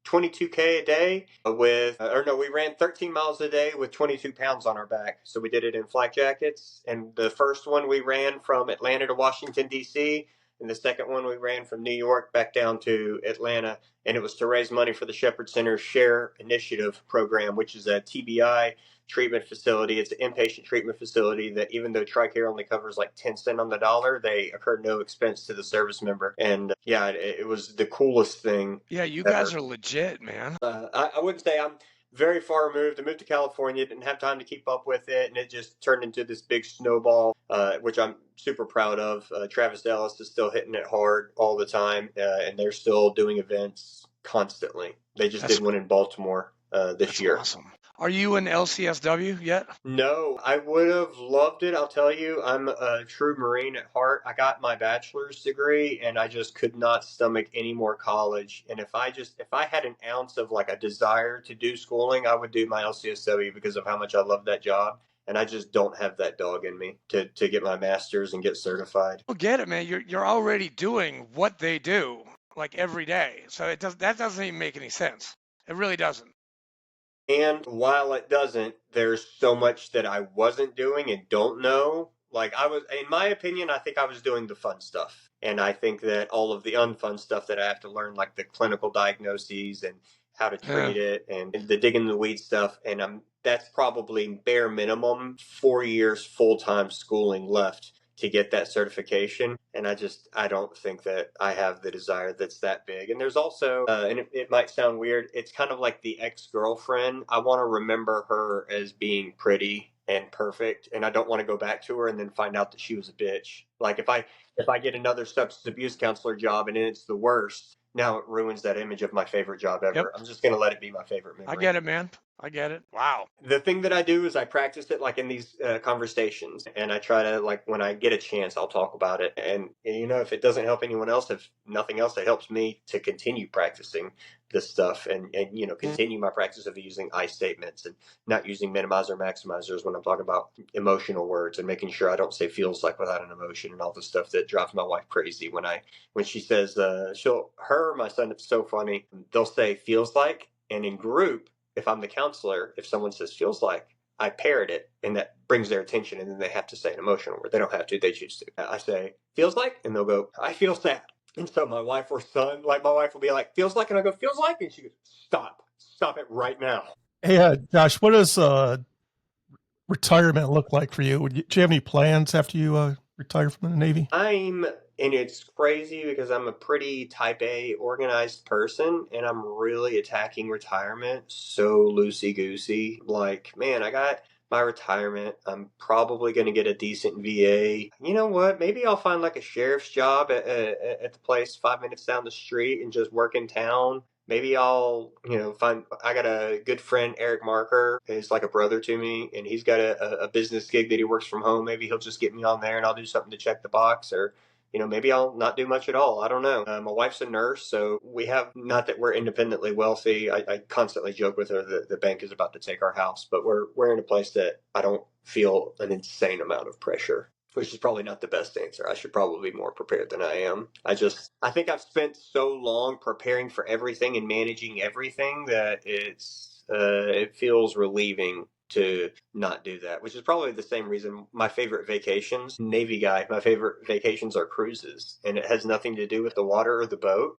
22K a day we ran 13 miles a day with 22 pounds on our back. So we did it in flak jackets, and the first one we ran from Atlanta to Washington D.C., and the second one we ran from New York back down to Atlanta, and it was to raise money for the Shepherd Center Share Initiative program, which is a TBI treatment facility. It's an inpatient treatment facility that, even though TRICARE only covers like 10 cents on the dollar, they incur no expense to the service member. And yeah, it was the coolest thing. Yeah, you ever. guys are legit, man. I wouldn't say I'm very far removed. I moved to California, didn't have time to keep up with it, and it just turned into this big snowball, which I'm super proud of. Travis Ellis is still hitting it hard all the time, and they're still doing events constantly. They just did one in Baltimore this year. Awesome. Are you an LCSW yet? No, I would have loved it. I'll tell you, I'm a true Marine at heart. I got my bachelor's degree, and I just could not stomach any more college. And if I had an ounce of like a desire to do schooling, I would do my LCSW because of how much I love that job. And I just don't have that dog in me to get my master's and get certified. Well, get it, man. You're already doing what they do like every day, so that doesn't even make any sense. It really doesn't. And while it doesn't, there's so much that I wasn't doing and don't know. Like, in my opinion, I think I was doing the fun stuff. And I think that all of the unfun stuff that I have to learn, like the clinical diagnoses and how to treat it and the digging the weeds stuff. And that's probably bare minimum 4 years full-time schooling left to get that certification. And I don't think that I have the desire that's that big. And there's also, and it might sound weird, it's kind of like the ex-girlfriend. I want to remember her as being pretty and perfect, and I don't want to go back to her and then find out that she was a bitch. Like if I get another substance abuse counselor job and it's the worst, now it ruins that image of my favorite job ever. Yep. I'm just going to let it be my favorite memory. I get it, man. I get it. Wow. The thing that I do is I practice it like in these conversations, and I try to, like, when I get a chance, I'll talk about it. And if it doesn't help anyone else, if nothing else, it helps me to continue practicing this stuff and continue my practice of using I statements and not using minimizers or maximizers when I'm talking about emotional words, and making sure I don't say feels like without an emotion and all the stuff that drives my wife crazy when she says my son, it's so funny, they'll say feels like, and in group, if I'm the counselor, if someone says feels like, I parrot it, and that brings their attention, and then they have to say an emotional word. They don't have to, they choose to. I say, feels like, and they'll go, I feel sad. And so my wife or son, like my wife will be like, feels like, and I go, feels like, and she goes, stop it right now. Hey, Josh, what does retirement look like for you? Do you have any plans after you retire from the Navy? And it's crazy because I'm a pretty type A organized person, and I'm really attacking retirement so loosey-goosey. Like, man, I got my retirement. I'm probably going to get a decent VA. You know what? Maybe I'll find like a sheriff's job at the place 5 minutes down the street and just work in town. Maybe I'll, I got a good friend, Eric Marker, is like a brother to me, and he's got a business gig that he works from home. Maybe he'll just get me on there and I'll do something to check the box, or maybe I'll not do much at all. I don't know. My wife's a nurse, so we have, not that we're independently wealthy. I constantly joke with her that the bank is about to take our house, but we're in a place that I don't feel an insane amount of pressure, which is probably not the best answer. I should probably be more prepared than I am. I think I've spent so long preparing for everything and managing everything that it feels relieving to not do that, which is probably the same reason my favorite vacations, Navy guy, my favorite vacations are cruises, and it has nothing to do with the water or the boat.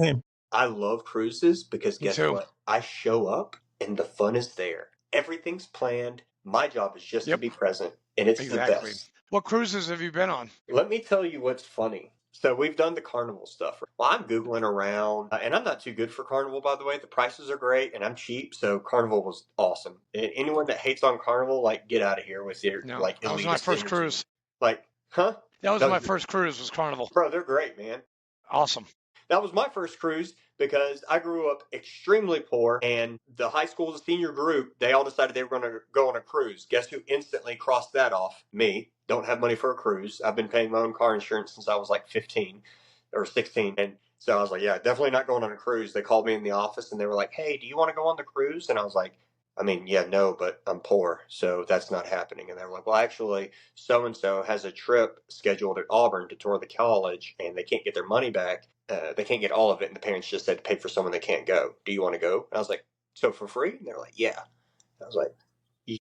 Same. I love cruises because Me guess too. what? I show up and the fun is there. Everything's planned. My job is just to Yep. be present, and it's the Exactly. best. What cruises have you been on? Let me tell you what's funny. So we've done the Carnival stuff. Well, I'm Googling around, and I'm not too good for Carnival, by the way. The prices are great, and I'm cheap, so Carnival was awesome. Anyone that hates on Carnival, like, get out of here with your, No, like, that was my elitist first energy. cruise. Like, huh? That was That my was- first cruise, was Carnival. Bro, they're great, man. Awesome. That was my first cruise because I grew up extremely poor, and the high school, the senior group, they all decided they were going to go on a cruise. Guess who instantly crossed that off? Me. Don't have money for a cruise. I've been paying my own car insurance since I was like 15 or 16. And so I was like, yeah, definitely not going on a cruise. They called me in the office and they were like, hey, do you want to go on the cruise? And I was like, I mean, yeah, no, but I'm poor, so that's not happening. And they were like, well, actually, so-and-so has a trip scheduled at Auburn to tour the college, and they can't get their money back. They can't get all of it, and the parents just said to pay for someone that can't go. Do you want to go? And I was like, so for free? And they were like, yeah. I was like,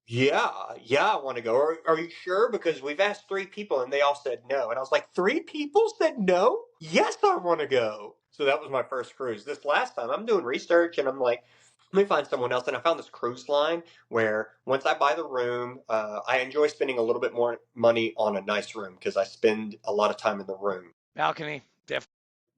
yeah, I want to go. Are you sure? Because we've asked 3 people, and they all said no. And I was like, 3 people said no? Yes, I want to go. So that was my first cruise. This last time, I'm doing research, and I'm like, let me find someone else. And I found this cruise line where once I buy the room, I enjoy spending a little bit more money on a nice room because I spend a lot of time in the room. Balcony.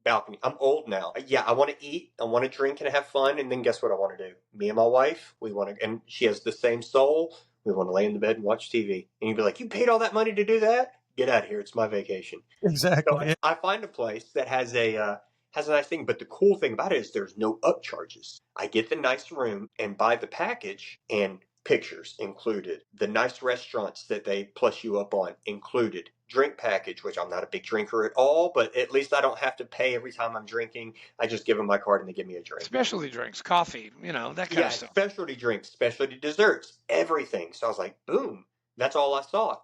Balcony. I'm old now. Yeah, I want to eat, I want to drink and have fun. And then guess what I want to do? Me and my wife, we want to, and she has the same soul. We want to lay in the bed and watch TV. And you'd be like, you paid all that money to do that? Get out of here. It's my vacation. Exactly. So I find a place that has a nice thing, but the cool thing about it is there's no upcharges. I get the nice room and buy the package, and pictures included. The nice restaurants that they plus you up on included. Drink package, which I'm not a big drinker at all, but at least I don't have to pay every time I'm drinking. I just give them my card and they give me a drink. Specialty drinks, coffee, that kind of stuff. Specialty drinks, specialty desserts, everything. So I was like, boom. That's all I saw.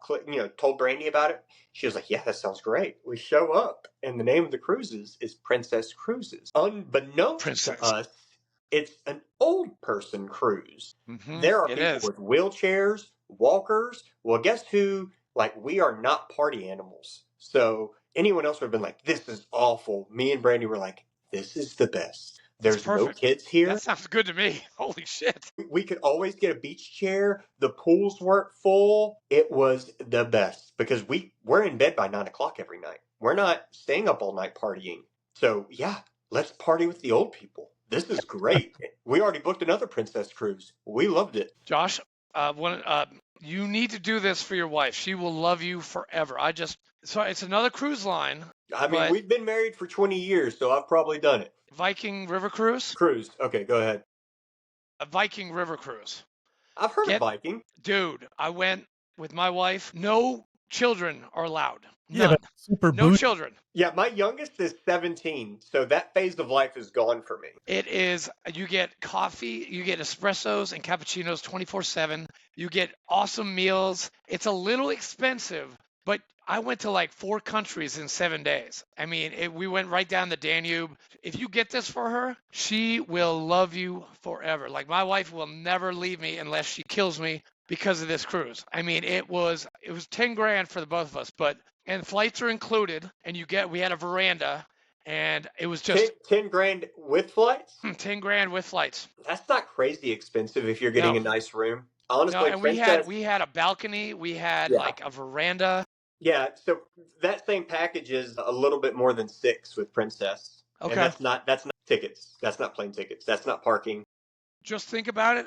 Told Brandy about it. She was like, yeah, that sounds great. We show up, and the name of the cruises is Princess Cruises. Unbeknownst to us, it's an old person cruise. Mm-hmm. There are people with wheelchairs, walkers. Well, guess who? Like, we are not party animals. So anyone else would have been like, this is awful. Me and Brandy were like, this is the best. That's There's no perfect. kids here. That sounds good to me. Holy shit. We could always get a beach chair. The pools weren't full. It was the best because we're in bed by 9 o'clock every night. We're not staying up all night partying. So yeah, let's party with the old people. This is great. We already booked another Princess cruise. We loved it. Josh, you need to do this for your wife. She will love you forever. So it's another cruise line, I mean, but we've been married for 20 years, so I've probably done it. Viking River Cruise? Cruise. Okay, go ahead. A Viking River Cruise. I've heard of Viking. Dude, I went with my wife. No children are allowed. Yeah, None. but super No bougie. children. Yeah, my youngest is 17, so that phase of life is gone for me. It is, you get coffee, you get espressos and cappuccinos 24/7. You get awesome meals. It's a little expensive, but I went to like 4 countries in 7 days. I mean, we went right down the Danube. If you get this for her, she will love you forever. Like my wife will never leave me unless she kills me because of this cruise. I mean, it was 10 grand for the both of us, and flights are included, and we had a veranda, and it was just 10 grand with flights? 10 grand with flights. That's not crazy expensive if you're getting No. a nice room. No, Honestly, and Princess, we had a balcony, we had Yeah. like a veranda. yeah, so that same package is a little bit more than 6 with Princess. Okay. And that's not tickets. That's not plane tickets. That's not parking. Just think about it.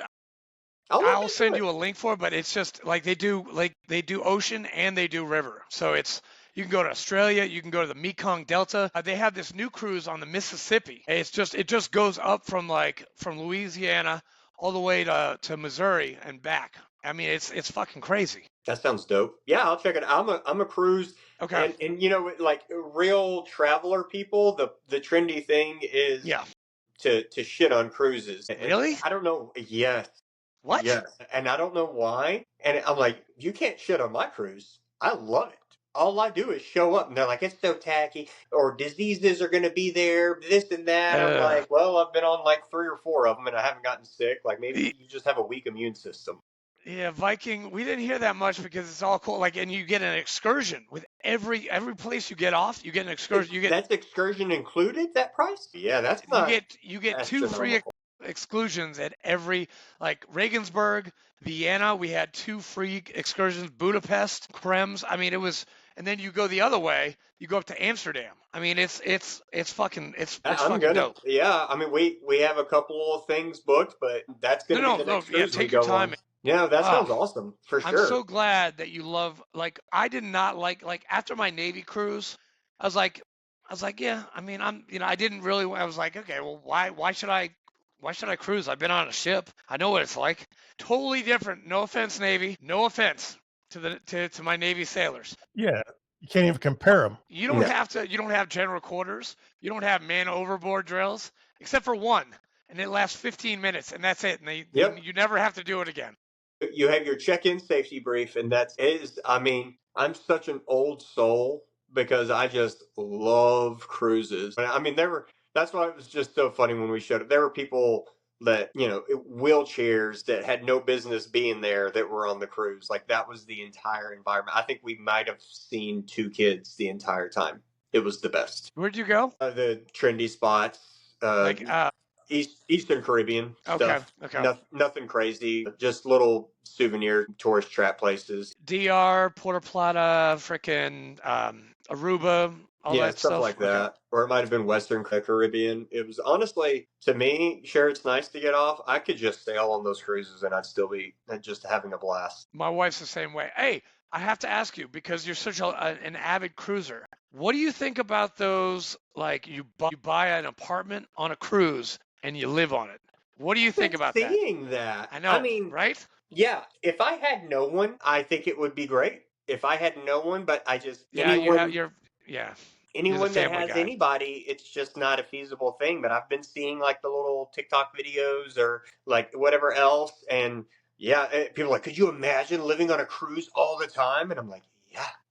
Look I'll into send it. you a link for it, but it's just like they do ocean and they do river. So you can go to Australia, you can go to the Mekong Delta. They have this new cruise on the Mississippi. It just goes up from Louisiana all the way to Missouri and back. I mean, it's fucking crazy. That sounds dope. Yeah, I'll check it out. I'm a cruise. Okay. And you know, like real traveler people, the trendy thing is Yeah. to shit on cruises. And Really? I don't know. Yes. What? Yes. And I don't know why. And I'm like, you can't shit on my cruise. I love it. All I do is show up, and they're like, it's so tacky, or diseases are going to be there, this and that. I'm like, well, I've been on like 3 or 4 of them, and I haven't gotten sick. Like maybe you just have a weak immune system. Yeah, Viking. We didn't hear that much because it's all cool. Like, and you get an excursion with every place you get off. You get an excursion. That's excursion included. That price? Yeah, that's not. You get 2 free exclusions at every, like Regensburg, Vienna. We had 2 free excursions. Budapest, Krems. I mean, it was. And then you go the other way. You go up to Amsterdam. I mean, it's fucking dope. Yeah, I mean, we have a couple of things booked, but that's gonna be the next cruise take we your go time. on. Yeah, that sounds awesome for sure. I'm so glad that you love. Like, I did not like after my Navy cruise. I was like, yeah. I mean, I didn't really. I was like, okay, well, why should I cruise? I've been on a ship. I know what it's like. Totally different. No offense, Navy. No offense to my Navy sailors. Yeah, you can't even compare them. You don't have to. You don't have general quarters. You don't have man overboard drills, except for one, and it lasts 15 minutes, and that's it. And you never have to do it again. You have your check-in safety brief, and I mean, I'm such an old soul because I just love cruises. I mean, that's why it was just so funny when we showed up. There were people that, wheelchairs that had no business being there that were on the cruise. Like that was the entire environment. I think we might have seen 2 kids the entire time. It was the best. Where'd you go? The trendy spots. Eastern Caribbean stuff. Okay. Nothing crazy. Just little souvenir tourist trap places. DR, Puerto Plata, frickin' Aruba, all that stuff like that. Or it might have been Western Caribbean. It was honestly, to me, sure, it's nice to get off. I could just sail on those cruises and I'd still be just having a blast. My wife's the same way. Hey, I have to ask you, because you're such an avid cruiser, what do you think about those, like you buy an apartment on a cruise and you live on it? What do you think about that? Seeing that. I know. I mean, right? Yeah. If I had no one, I think it would be great. If I had no one, but I just anyone that has anybody, it's just not a feasible thing. But I've been seeing like the little TikTok videos or like whatever else, and people are like, could you imagine living on a cruise all the time? And I'm like,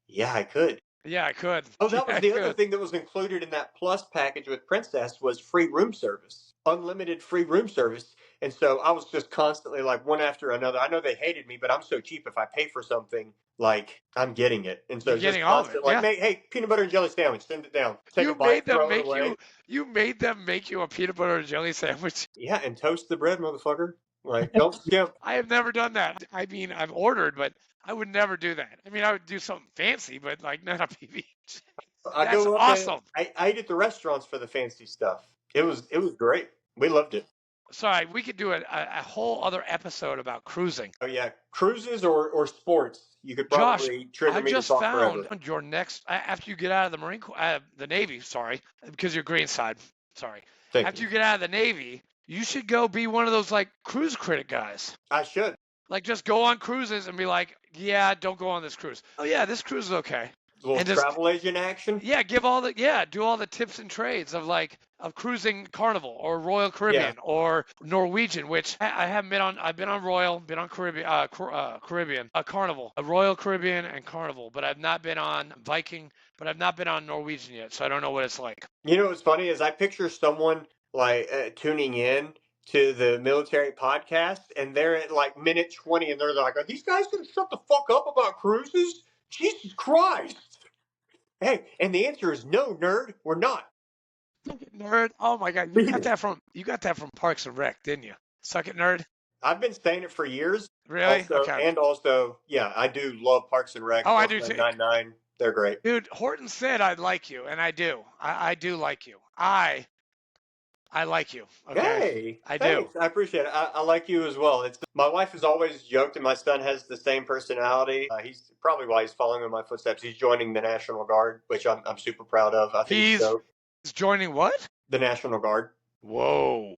yeah, I could. Yeah, I could. Oh, that was the other thing that was included in that Plus package with Princess was free room service, unlimited free room service. And so I was just constantly like one after another. I know they hated me, but I'm so cheap. If I pay for something, like I'm getting it. And so You're just getting all of it. constant, like, Yeah. hey, peanut butter and jelly sandwich, send it down. Take a You bite, made them throw it make away. you made them make you a peanut butter and jelly sandwich. Yeah, and toast the bread, motherfucker. Like, don't skimp. I have never done that. I mean, I've ordered, but I would never do that. I mean, I would do something fancy, but like not a PB. I That's go up and awesome. I eat at the restaurants for the fancy stuff. It was great. We loved it. Sorry, we could do a whole other episode about cruising. Oh yeah, cruises or sports. You could Josh, probably trigger I me to just talk forever. found your next after you get out of the Marine Corps, the Navy. Sorry, because you're green side. Sorry. Thank After you. you get out of the Navy, you should go be one of those like cruise critic guys. I should. Like just go on cruises and be like, yeah, don't go on this cruise. Oh yeah, this cruise is okay. A little And just travel agent action. yeah, do all the tips and trades of cruising Carnival or Royal Yeah. Caribbean or Norwegian, which I haven't been on. I've been on Royal, been on Caribbean, Carnival, Royal Caribbean and Carnival, but I've not been on Viking, but I've not been on Norwegian yet, so I don't know what it's like. You know what's funny is I picture someone like tuning in to the military podcast, and they're at like minute 20, and they're like, "Are these guys gonna shut the fuck up about cruises? Jesus Christ!" Hey, and the answer is no, nerd. We're not. Nerd. Oh my God, you got that from Parks and Rec, didn't you? Suck it, nerd. I've been saying it for years. Really? Also, Okay. and also, yeah, I do love Parks and Rec. Oh, I do Brooklyn too. Nine-Nine. They're great. Dude, Horton said I'd like you, and I do. I do like you. I like you. Okay. Hey, I thanks. do. I appreciate it. I like you as well. It's my wife has always joked, and my son has the same personality. He's probably why he's following in my footsteps. He's joining the National Guard, which I'm super proud of. I think He's joining what? the National Guard. Whoa.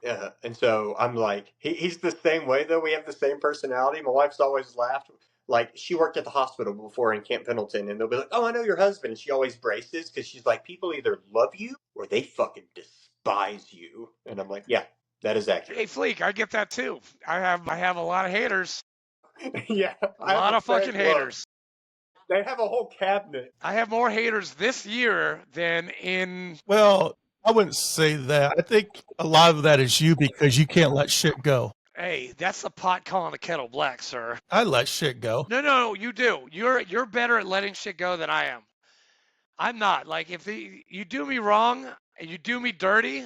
Yeah, and so I'm like, he's the same way though. We have the same personality. My wife's always laughed. Like she worked at the hospital before in Camp Pendleton, and they'll be like, "Oh, I know your husband," and she always braces because she's like, "People either love you or they fucking despise you." And I'm like, "Yeah, that is accurate." Hey, Fleek, I get that too. I have a lot of haters. Yeah, A lot of fucking haters. They have a whole cabinet. I have more haters this year than in. Well, I wouldn't say that. I think a lot of that is you because you can't let shit go. Hey, that's the pot calling the kettle black, sir. I let shit go. No, you do. You're better at letting shit go than I am. I'm not. Like if you do me wrong and you do me dirty,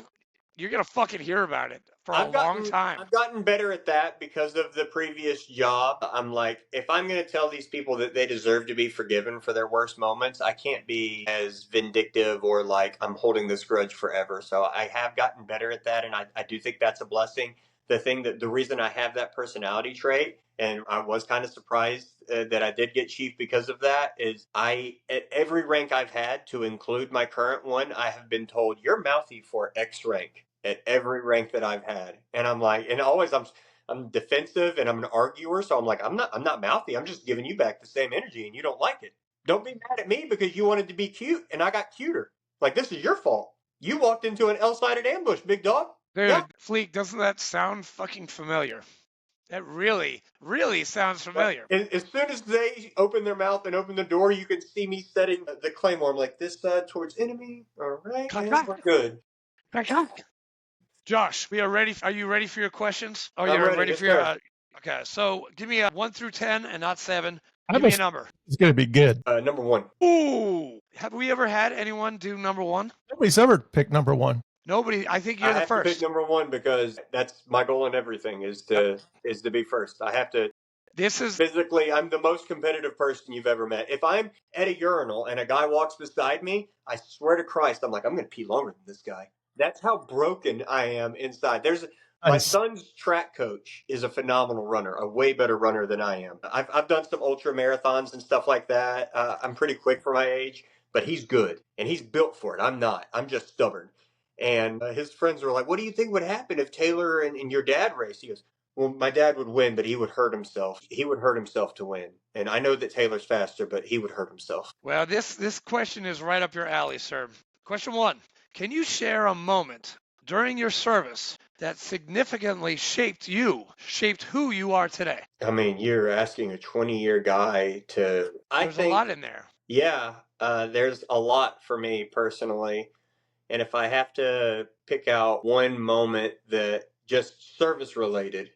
you're gonna fucking hear about it for a long time. I've gotten better at that because of the previous job. I'm like, if I'm going to tell these people that they deserve to be forgiven for their worst moments, I can't be as vindictive or like I'm holding this grudge forever. So I have gotten better at that, and I do think that's a blessing. The reason I have that personality trait, and I was kind of surprised that I did get chief because of that, is at every rank I've had, to include my current one, I have been told you're mouthy for X rank at every rank that I've had, and I'm like, and always I'm defensive and I'm an arguer, so I'm like, I'm not mouthy. I'm just giving you back the same energy, and you don't like it. Don't be mad at me because you wanted to be cute and I got cuter. Like this is your fault. You walked into an L-sided ambush, big dog. Dude, Yeah. Fleek, doesn't that sound fucking familiar? That really, really sounds familiar. As soon as they open their mouth and open the door, you can see me setting the claymore. I'm like, this side towards enemy. All right, and we're good. Josh, we are ready. Are you ready for your questions? Oh, I'm you're ready, ready yes, for your. sir. Okay, so give me a 1 through 10 and not 7. I Give me a was- number. It's going to be good. Number one. Ooh, have we ever had anyone do number 1? Nobody's ever picked number one. Nobody. I think you're I the have to pick first. number one because that's my goal in everything is to be first. I have to. This is Physically, I'm the most competitive person you've ever met. If I'm at a urinal and a guy walks beside me, I swear to Christ, I'm like, I'm going to pee longer than this guy. That's how broken I am inside. My Nice. son's track coach is a phenomenal runner, a way better runner than I am. I've done some ultra marathons and stuff like that. I'm pretty quick for my age, but he's good and he's built for it. I'm not. I'm just stubborn. And his friends were like, "What do you think would happen if Taylor and your dad raced?" He goes, "Well, my dad would win, but he would hurt himself. He would hurt himself to win. And I know that Taylor's faster, but he would hurt himself." well. This question is right up your alley, sir. Question 1: Can you share a moment during your service that significantly shaped who you are today? I mean, you're asking a 20-year guy to. There's a lot in there. Yeah, there's a lot for me personally. And if I have to pick out one moment that just service related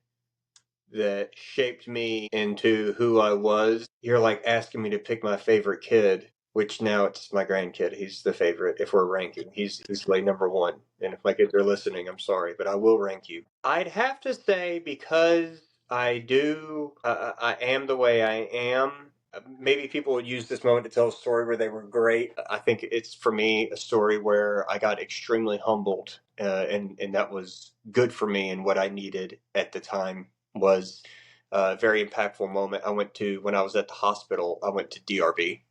that shaped me into who I was. You're like asking me to pick my favorite kid, which now it's my grandkid. He's the favorite if we're ranking. He's like number one. And if my kids are listening, I'm sorry, but I will rank you. I'd have to say because I am the way I am. Maybe people would use this moment to tell a story where they were great. I think it's for me a story where I got extremely humbled, and that was good for me and what I needed at the time was a very impactful moment. When I was at the hospital, I went to DRB,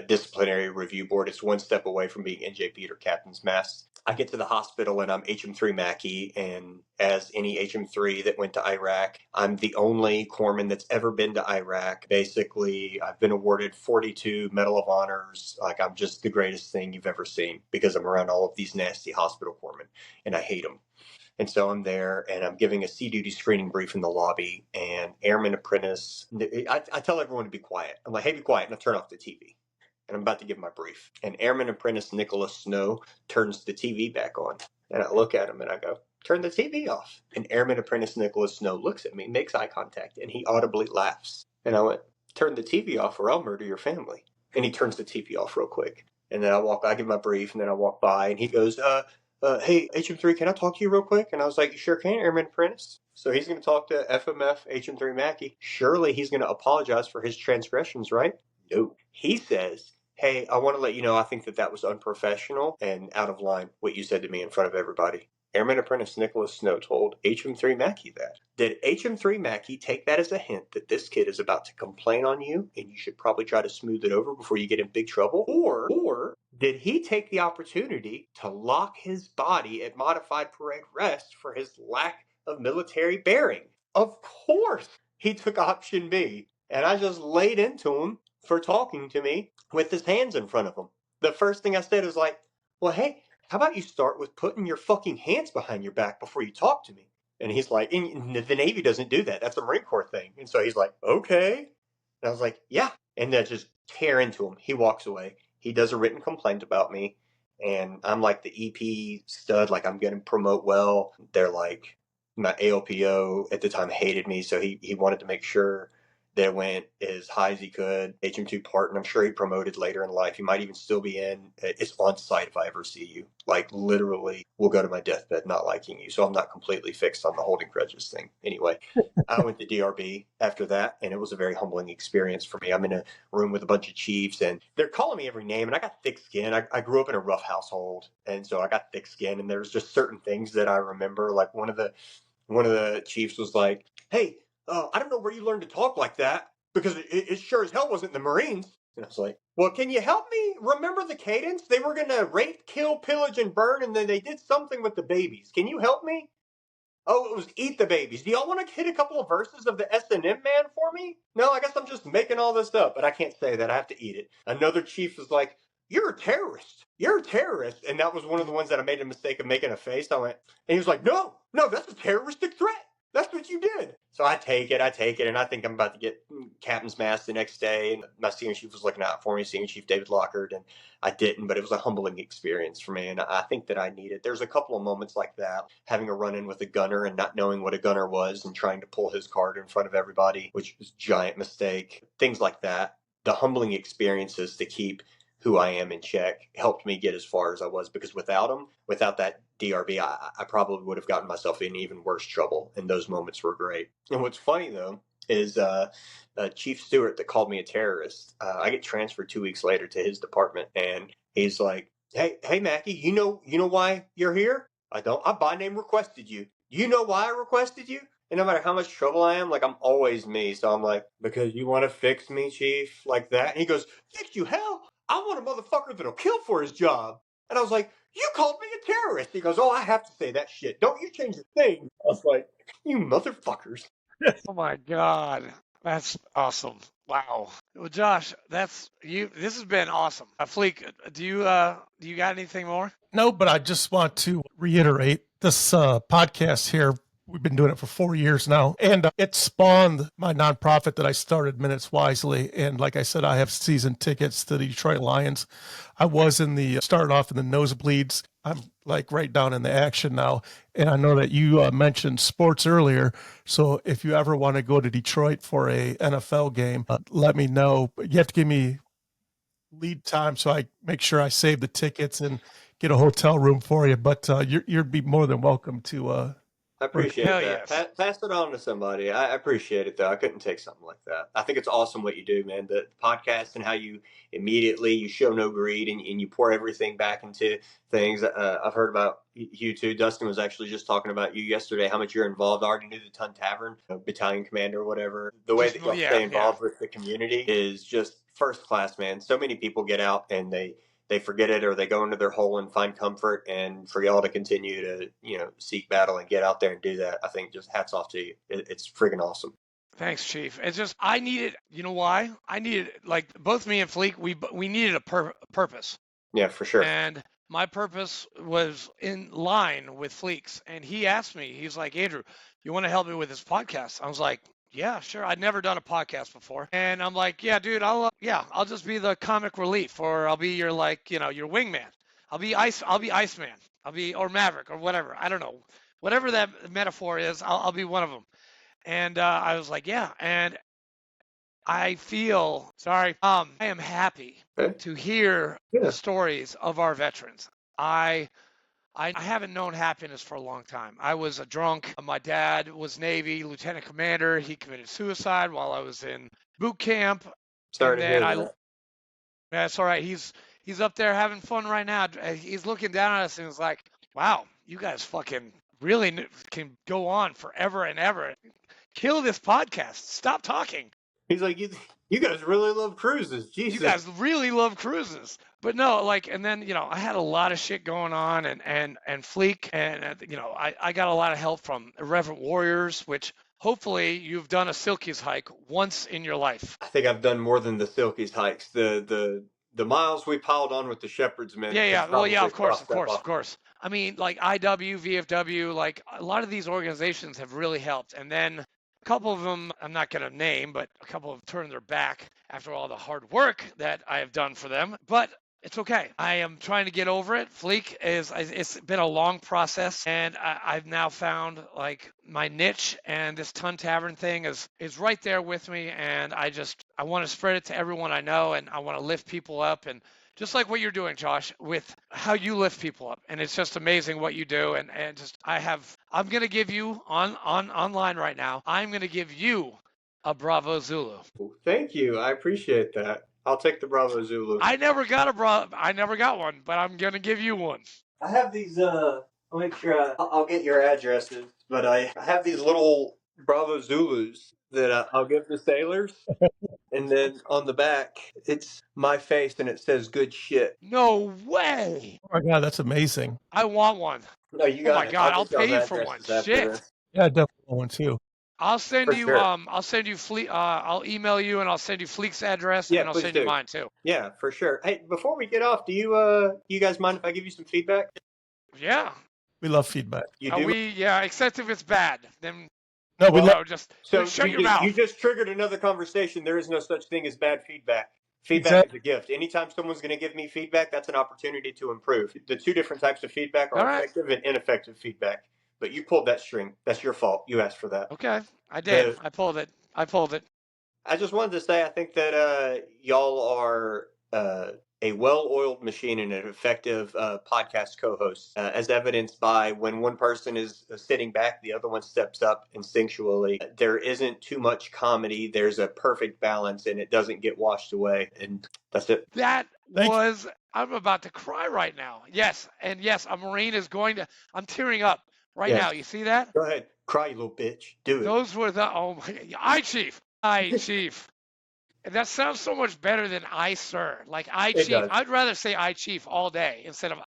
Disciplinary Review Board. It's one step away from being NJP or Captain's Mast. I get to the hospital and I'm HM3 Mackey, and as any HM3 that went to Iraq, I'm the only corpsman that's ever been to Iraq. Basically, I've been awarded 42 Medal of Honors. Like, I'm just the greatest thing you've ever seen because I'm around all of these nasty hospital corpsmen, and I hate them. And so I'm there and I'm giving a sea duty screening brief in the lobby, and Airman Apprentice, I tell everyone to be quiet. I'm like, hey, be quiet, and I turn off the TV. And I'm about to give my brief. And Airman Apprentice Nicholas Snow turns the TV back on. And I look at him and I go, turn the TV off. And Airman Apprentice Nicholas Snow looks at me, makes eye contact, and he audibly laughs. And I went, turn the TV off or I'll murder your family. And he turns the TV off real quick. And then I give my brief, and then I walk by, and he goes, hey, HM3, can I talk to you real quick? And I was like, you sure can, Airman Apprentice. So he's going to talk to FMF HM3 Mackey. Surely he's going to apologize for his transgressions, right? No. He says, hey, I want to let you know I think that was unprofessional and out of line, what you said to me in front of everybody. Airman Apprentice Nicholas Snow told HM3 Mackey that. Did HM3 Mackey take that as a hint that this kid is about to complain on you and you should probably try to smooth it over before you get in big trouble? Or did he take the opportunity to lock his body at modified parade rest for his lack of military bearing? Of course he took option B, and I just laid into him for talking to me with his hands in front of him. The first thing I said was like, well, hey, how about you start with putting your fucking hands behind your back before you talk to me? And he's like, the Navy doesn't do that. That's a Marine Corps thing. And so he's like, okay. And I was like, yeah. And then just tear into him. He walks away. He does a written complaint about me. And I'm like the EP stud, like I'm going to promote well. They're like, my ALPO at the time hated me. So he wanted to make sure that went as high as he could. HM2 part, and I'm sure he promoted later in life. He might even still be in. It's on site if I ever see you. Like, literally, we'll go to my deathbed not liking you. So I'm not completely fixed on the holding grudges thing. Anyway, I went to DRB after that, and it was a very humbling experience for me. I'm in a room with a bunch of chiefs, and they're calling me every name, and I got thick skin. I grew up in a rough household, and so I got thick skin, and there's just certain things that I remember. Like, one of the chiefs was like, hey, I don't know where you learned to talk like that, because it sure as hell wasn't the Marines. And I was like, well, can you help me remember the cadence? They were going to rape, kill, pillage, and burn, and then they did something with the babies. Can you help me? Oh, it was eat the babies. Do y'all want to hit a couple of verses of the S&M man for me? No, I guess I'm just making all this up, but I can't say that. I have to eat it. Another chief was like, you're a terrorist. You're a terrorist. And that was one of the ones that I made a mistake of making a face. I went, and he was like, no, that's a terroristic threat. That's what you did. So I take it, and I think I'm about to get Captain's Mast the next day. And my senior chief was looking out for me, Senior Chief David Lockhart, and I didn't, but it was a humbling experience for me, and I think that I needed. There's a couple of moments like that, having a run-in with a gunner and not knowing what a gunner was and trying to pull his card in front of everybody, which was a giant mistake. Things like that. The humbling experiences to keep who I am in check helped me get as far as I was, because without that DRB, I probably would have gotten myself in even worse trouble, and those moments were great. And what's funny, though, is Chief Stewart that called me a terrorist, I get transferred 2 weeks later to his department, and he's like, hey, Mackey, you know why you're here? I don't. I by name requested you. You know why I requested you? And no matter how much trouble I am, like, I'm always me. So I'm like, because you want to fix me, Chief, like that? And he goes, fix you, hell? I want a motherfucker that'll kill for his job. And I was like, you called me a terrorist. He goes, oh, I have to say that shit. Don't you change a thing. I was like, you motherfuckers. Oh my God. That's awesome. Wow. Well, Josh, that's you. This has been awesome. Fleek, do you got anything more? No, but I just want to reiterate this podcast here we've been doing it for 4 years now. And it spawned my nonprofit that I started, Minutes Wisely. And like I said, I have season tickets to the Detroit Lions. I was started off in the nosebleeds. I'm like right down in the action now. And I know that you mentioned sports earlier. So if you ever want to go to Detroit for a NFL game, let me know. But you have to give me lead time so I make sure I save the tickets and get a hotel room for you. But you'd be more than welcome to. I appreciate Hell that. yes. Pass it on to somebody. I appreciate it though. I couldn't take something like that. I think it's awesome what you do, man. The podcast and how you immediately you show no greed and you pour everything back into things. I've heard about you too. Dustin was actually just talking about you yesterday. How much you're involved. I already knew the Ton Tavern, battalion commander, or whatever. The way that y'all stay involved with the community is just first class, man. So many people get out and they forget it or they go into their hole and find comfort. And for y'all to continue to, seek battle and get out there and do that, I think just hats off to you. It's friggin' awesome. Thanks, Chief. It's just, I needed, you know why? I needed, like, both me and Fleek, we needed a purpose. Yeah, for sure. And my purpose was in line with Fleek's. And he asked me, he's like, Andrew, you want to help me with this podcast? I was like, yeah, sure. I'd never done a podcast before. And I'm like, yeah, dude, I'll just be the comic relief, or I'll be your, your wingman. I'll be Iceman. Or Maverick or whatever. I don't know. Whatever that metaphor is, I'll be one of them. And I was like, yeah. And I am happy to hear the stories of our veterans. I haven't known happiness for a long time. I was a drunk. My dad was Navy lieutenant commander. He committed suicide while I was in boot camp. Sorry to hear that. That's all right. He's up there having fun right now. He's looking down at us and he's like, wow, you guys fucking really can go on forever and ever. Kill this podcast. Stop talking. He's like, you guys really love cruises. Jesus. You guys really love cruises. But no, and then, I had a lot of shit going on and Fleek and, I got a lot of help from Irreverent Warriors, which hopefully you've done a Silkies hike once in your life. I think I've done more than the Silkies hikes. The miles we piled on with the Shepherd's Men. Yeah. Well, yeah, of course. I mean, like IW, VFW, like a lot of these organizations have really helped. And then a couple of them, I'm not going to name, but a couple have turned their back after all the hard work that I have done for them. But it's okay. I am trying to get over it. Fleek it's been a long process, and I've now found like my niche, and this Ton Tavern thing is right there with me. And I want to spread it to everyone I know, and I want to lift people up, and just like what you're doing, Josh, with how you lift people up. And it's just amazing what you do. And I'm going to give you online right now, I'm going to give you a Bravo Zulu. Thank you. I appreciate that. I'll take the Bravo Zulu. I never got one, but I'm going to give you one. I have these, I'll make sure I'll get your addresses, but I have these little Bravo Zulus that I'll give the sailors. And then on the back, it's my face and it says good shit. No way. Oh my God, that's amazing. I want one. No, you got Oh my God, I'll pay you for one. Shit. Yeah, definitely one too. I'll send you, sure. I'll email you and I'll send you Fleek's address and I'll send you mine too. Yeah, for sure. Hey, before we get off, do you guys mind if I give you some feedback? Yeah. We love feedback. You do? Except if it's bad. Then just shut your mouth. You just triggered another conversation. There is no such thing as bad feedback. Feedback is a gift. Anytime someone's going to give me feedback, that's an opportunity to improve. The two different types of feedback are effective and ineffective feedback. But you pulled that string. That's your fault. You asked for that. Okay, I did. I pulled it. I just wanted to say I think that y'all are a well-oiled machine and an effective podcast co-host, as evidenced by when one person is sitting back, the other one steps up instinctually. There isn't too much comedy. There's a perfect balance, and it doesn't get washed away. And that's it. I'm about to cry right now. Yes, and yes, a Marine is going to. I'm tearing up now. You see that? Go ahead, cry, you little bitch. Do it. Those were oh my God. I Chief. That sounds so much better than I, sir. Like Chief. I'd rather say I Chief all day instead of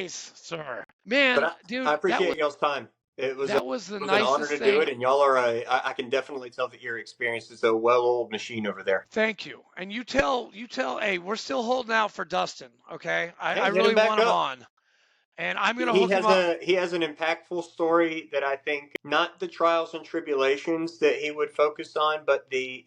sir. Man, dude. I appreciate y'all's time. It was an honor to do it, and y'all are I can definitely tell that your experience is a well-oiled machine over there. Thank you. And you tell, hey, we're still holding out for Dustin, okay? I really want him on. And I'm going to He hook him has up. he has an impactful story that I think not the trials and tribulations that he would focus on, but the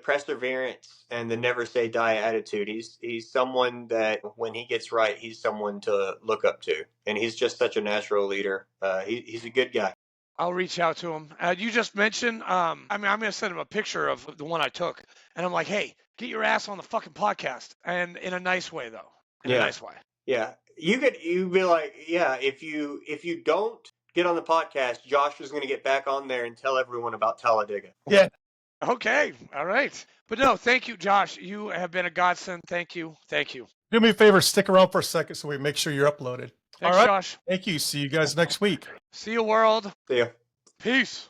perseverance and the never say die attitude. He's someone that when he gets right, he's someone to look up to, and he's just such a natural leader. He's a good guy. I'll reach out to him. You just mentioned, I'm going to send him a picture of the one I took. And I'm like, hey, get your ass on the fucking podcast. And in a nice way, though. In a Yeah. nice way. Yeah, you'd be like, yeah, if you don't get on the podcast, Josh is going to get back on there and tell everyone about Talladega. Yeah. Okay. All right. But no, thank you, Josh. You have been a godsend. Thank you. Thank you. Do me a favor, stick around for a second so we make sure you're uploaded. Thanks, All right. Josh. Thank you. See you guys next week. See you, world. See ya. Peace.